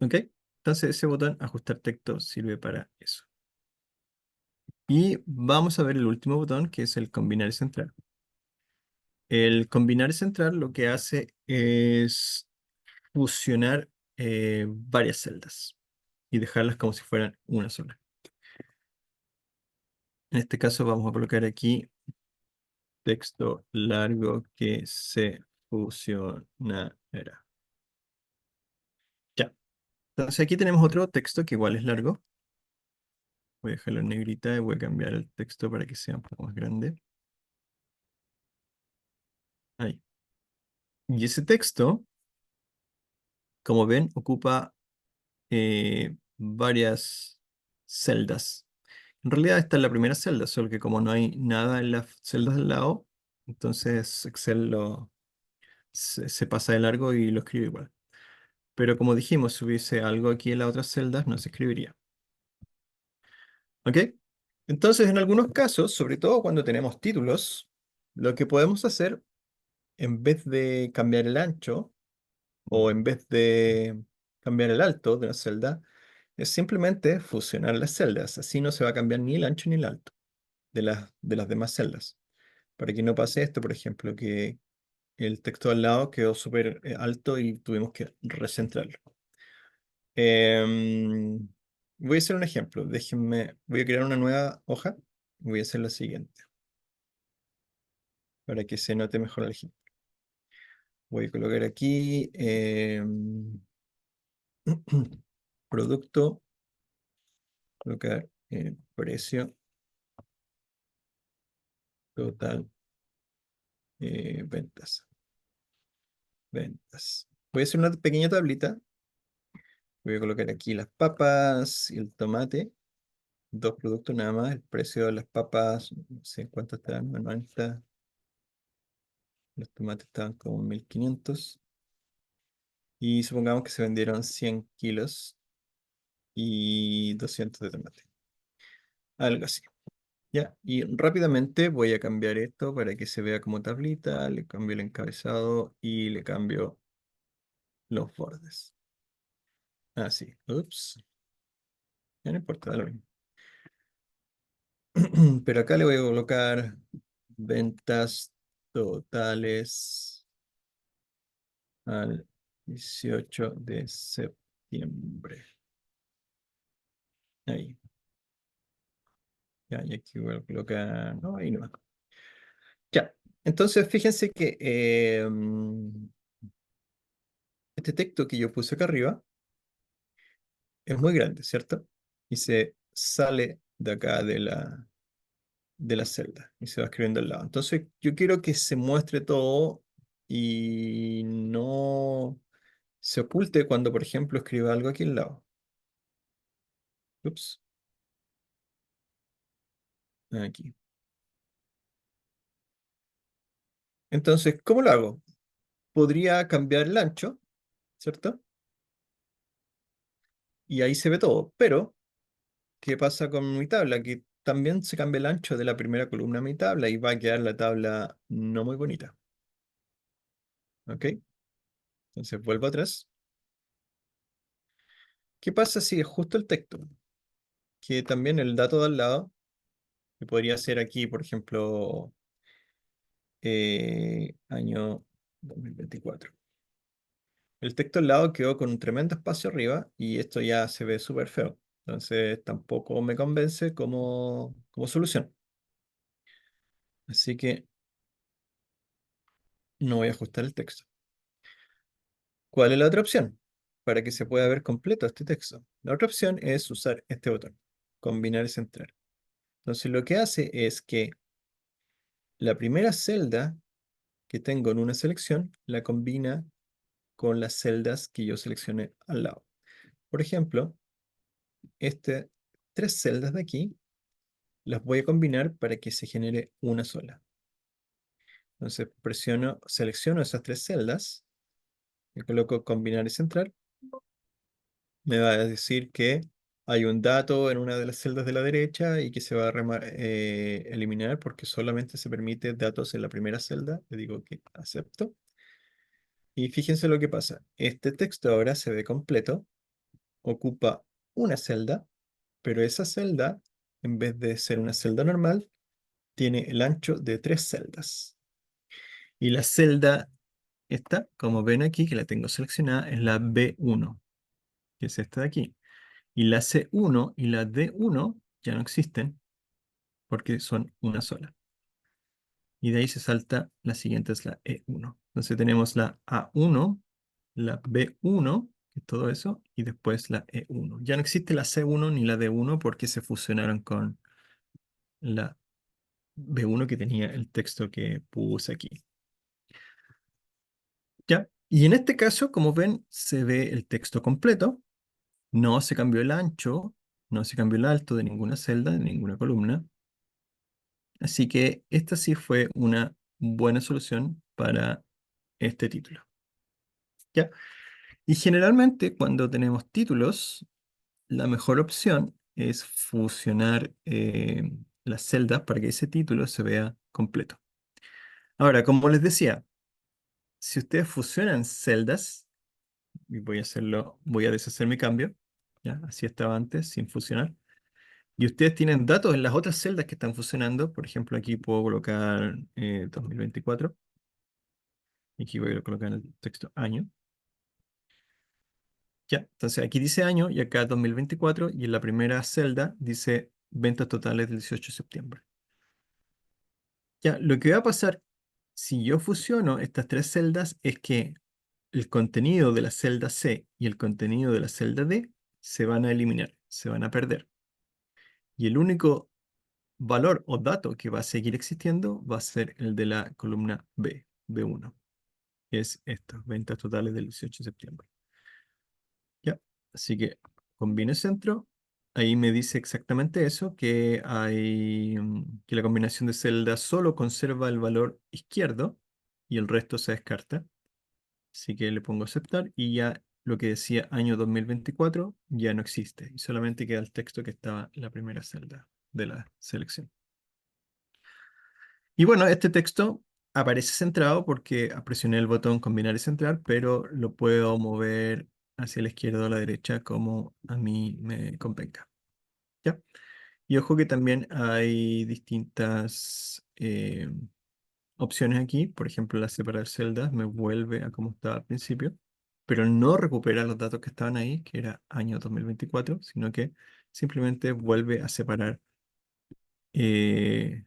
¿Ok? Entonces ese botón, ajustar texto, sirve para eso. Y vamos a ver el último botón, que es el combinar y centrar. El combinar y centrar lo que hace es fusionar varias celdas y dejarlas como si fueran una sola. En este caso vamos a colocar aquí texto largo que se fusionará. Ya. Entonces aquí tenemos otro texto que igual es largo. Voy a dejarlo en negrita y voy a cambiar el texto para que sea un poco más grande. Ahí. Y ese texto, como ven, ocupa varias celdas. En realidad esta es la primera celda, solo que como no hay nada en las celdas del lado, entonces Excel se pasa de largo y lo escribe igual. Pero como dijimos, si hubiese algo aquí en las otras celdas, no se escribiría. ¿Ok? Entonces, en algunos casos, sobre todo cuando tenemos títulos, lo que podemos hacer, en vez de cambiar el ancho, o en vez de cambiar el alto de una celda, es simplemente fusionar las celdas. Así no se va a cambiar ni el ancho ni el alto de las demás celdas. Para que no pase esto, por ejemplo, que el texto al lado quedó súper alto y tuvimos que recentrarlo. Em, Voy a hacer un ejemplo. Voy a crear una nueva hoja y voy a hacer lo siguiente para que se note mejor el ejemplo. Voy a colocar aquí producto, colocar precio total, ventas. Ventas. Voy a hacer una pequeña tablita. Voy a colocar aquí las papas y el tomate. Dos productos nada más. El precio de las papas, no sé cuánto están, 90. Los tomates estaban como 1500. Y supongamos que se vendieron 100 kilos y 200 de tomate. Algo así. Ya, y rápidamente voy a cambiar esto para que se vea como tablita, le cambio el encabezado y le cambio los bordes. Así, ups, ya no importa, da lo mismo. Pero acá le voy a colocar ventas totales al 18 de septiembre. Ahí. Ya, y aquí voy a colocar, no, ahí no. Ya, entonces fíjense que este texto que yo puse acá arriba es muy grande, ¿cierto? Y se sale de acá de la celda y se va escribiendo al lado. Entonces yo quiero que se muestre todo y no se oculte cuando, por ejemplo, escriba algo aquí al lado. Ups, aquí. Entonces, ¿cómo lo hago? Podría cambiar el ancho, ¿cierto? Y ahí se ve todo, pero ¿qué pasa con mi tabla? Que también se cambia el ancho de la primera columna a mi tabla y va a quedar la tabla no muy bonita. ¿Ok? Entonces vuelvo atrás. ¿Qué pasa si es justo el texto? Que también el dato de al lado, que podría ser aquí, por ejemplo, año 2024. El texto al lado quedó con un tremendo espacio arriba y esto ya se ve súper feo. Entonces tampoco me convence como solución. Así que no voy a ajustar el texto. ¿Cuál es la otra opción? Para que se pueda ver completo este texto. La otra opción es usar este botón, combinar y centrar. Entonces lo que hace es que la primera celda que tengo en una selección la combina con las celdas que yo seleccioné al lado. Por ejemplo, tres celdas de aquí las voy a combinar para que se genere una sola. Entonces selecciono esas tres celdas y coloco combinar y centrar. Me va a decir que hay un dato en una de las celdas de la derecha y que se va a eliminar porque solamente se permite datos en la primera celda. Le digo que acepto. Y fíjense lo que pasa. Este texto ahora se ve completo, ocupa una celda, pero esa celda, en vez de ser una celda normal, tiene el ancho de tres celdas. Y la celda esta, como ven aquí, que la tengo seleccionada, es la B1, que es esta de aquí. Y la C1 y la D1 ya no existen porque son una sola. Y de ahí se salta, la siguiente es la E1. Entonces tenemos la A1, la B1, que es todo eso, y después la E1. Ya no existe la C1 ni la D1 porque se fusionaron con la B1 que tenía el texto que puse aquí. ¿Ya? Y en este caso, como ven, se ve el texto completo. No se cambió el ancho, no se cambió el alto de ninguna celda, de ninguna columna. Así que esta sí fue una buena solución para este título. ¿Ya? Y generalmente cuando tenemos títulos, la mejor opción es fusionar las celdas para que ese título se vea completo. Ahora, como les decía, si ustedes fusionan celdas, y voy a deshacer mi cambio, ¿ya? Así estaba antes, sin fusionar. Y ustedes tienen datos en las otras celdas que están fusionando. Por ejemplo, aquí puedo colocar 2024. Y aquí voy a colocar el texto año. Ya, entonces aquí dice año y acá 2024 y en la primera celda dice ventas totales del 18 de septiembre. Ya, lo que va a pasar si yo fusiono estas tres celdas es que el contenido de la celda C y el contenido de la celda D se van a eliminar, se van a perder. Y el único valor o dato que va a seguir existiendo va a ser el de la columna B, B1, que es esto, ventas totales del 18 de septiembre. Ya, así que combine centro. Ahí me dice exactamente eso, que que la combinación de celdas solo conserva el valor izquierdo y el resto se descarta. Así que le pongo aceptar y ya lo que decía año 2024 ya no existe. Y solamente queda el texto que estaba en la primera celda de la selección. Y bueno, este texto aparece centrado porque presioné el botón combinar y centrar, pero lo puedo mover hacia la izquierda o la derecha como a mí me convenga. ¿Ya? Y ojo que también hay distintas opciones aquí. Por ejemplo, la separar celdas me vuelve a como estaba al principio, pero no recupera los datos que estaban ahí, que era año 2024, sino que simplemente vuelve a separar eh,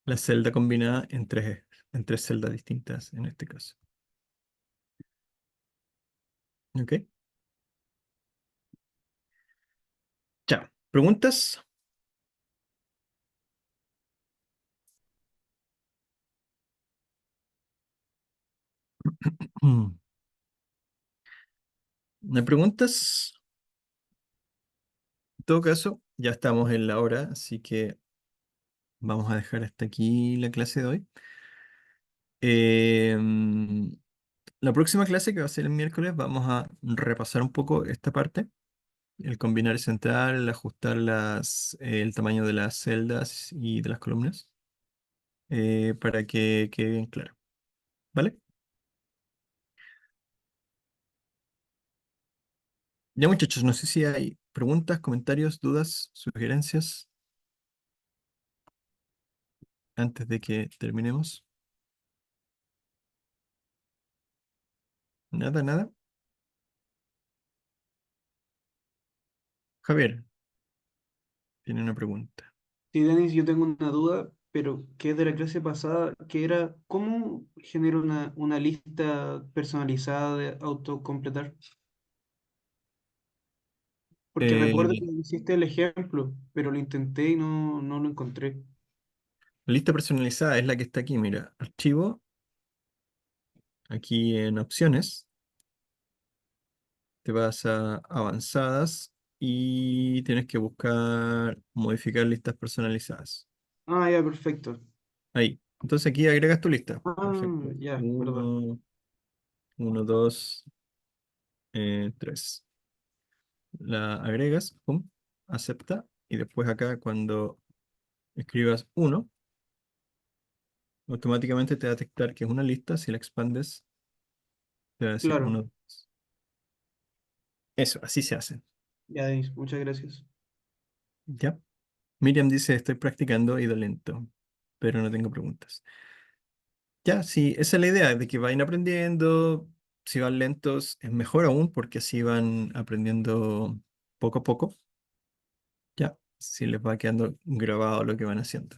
la celda combinada en tres celdas distintas en este caso. ¿Ok? Ya. ¿Preguntas? ¿No hay preguntas? En todo caso, ya estamos en la hora, así que vamos a dejar hasta aquí la clase de hoy. La próxima clase, que va a ser el miércoles, vamos a repasar un poco esta parte, el combinar y centrar, el ajustar el tamaño de las celdas y de las columnas, para que quede bien claro. ¿Vale? Ya muchachos, no sé si hay preguntas, comentarios, dudas, sugerencias antes de que terminemos. Nada, nada. Javier, tiene una pregunta. Sí, Denis, yo tengo una duda, pero que es de la clase pasada, que era ¿cómo genero una lista personalizada de autocompletar? Porque recuerdo que Eh, hiciste el ejemplo, pero lo intenté y no lo encontré. la lista personalizada es la que está aquí, mira, archivo, aquí en opciones, te vas a avanzadas y tienes que buscar modificar listas personalizadas. Ah, ya, perfecto. Ahí. Entonces aquí agregas tu lista. Por Ah, ejemplo, ya, verdad. uno, dos, tres. La agregas, pum, acepta, y después acá cuando escribas uno, automáticamente te va a detectar que es una lista. Si la expandes, te va a decir Claro. uno. Eso, así se hace. Ya, Denis, muchas gracias. ¿Ya? Miriam dice, estoy practicando, ido lento, pero no tengo preguntas. Ya, sí, esa es la idea, de que vayan aprendiendo. Si van lentos, es mejor aún, porque así van aprendiendo poco a poco. Ya, si les va quedando grabado lo que van haciendo.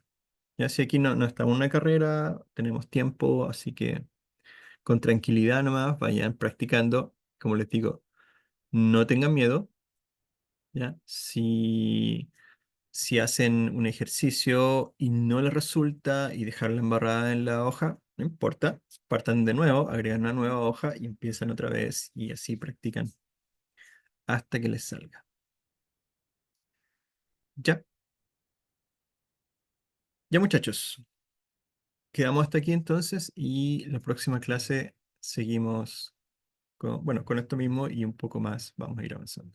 Ya, si aquí no estamos en una carrera, tenemos tiempo, así que con tranquilidad nomás vayan practicando. Como les digo, no tengan miedo. Ya, si hacen un ejercicio y no les resulta y dejarla embarrada en la hoja, no importa, partan de nuevo, agregan una nueva hoja y empiezan otra vez y así practican hasta que les salga. Ya, ya muchachos, quedamos hasta aquí entonces y la próxima clase seguimos con, bueno, con esto mismo y un poco más vamos a ir avanzando.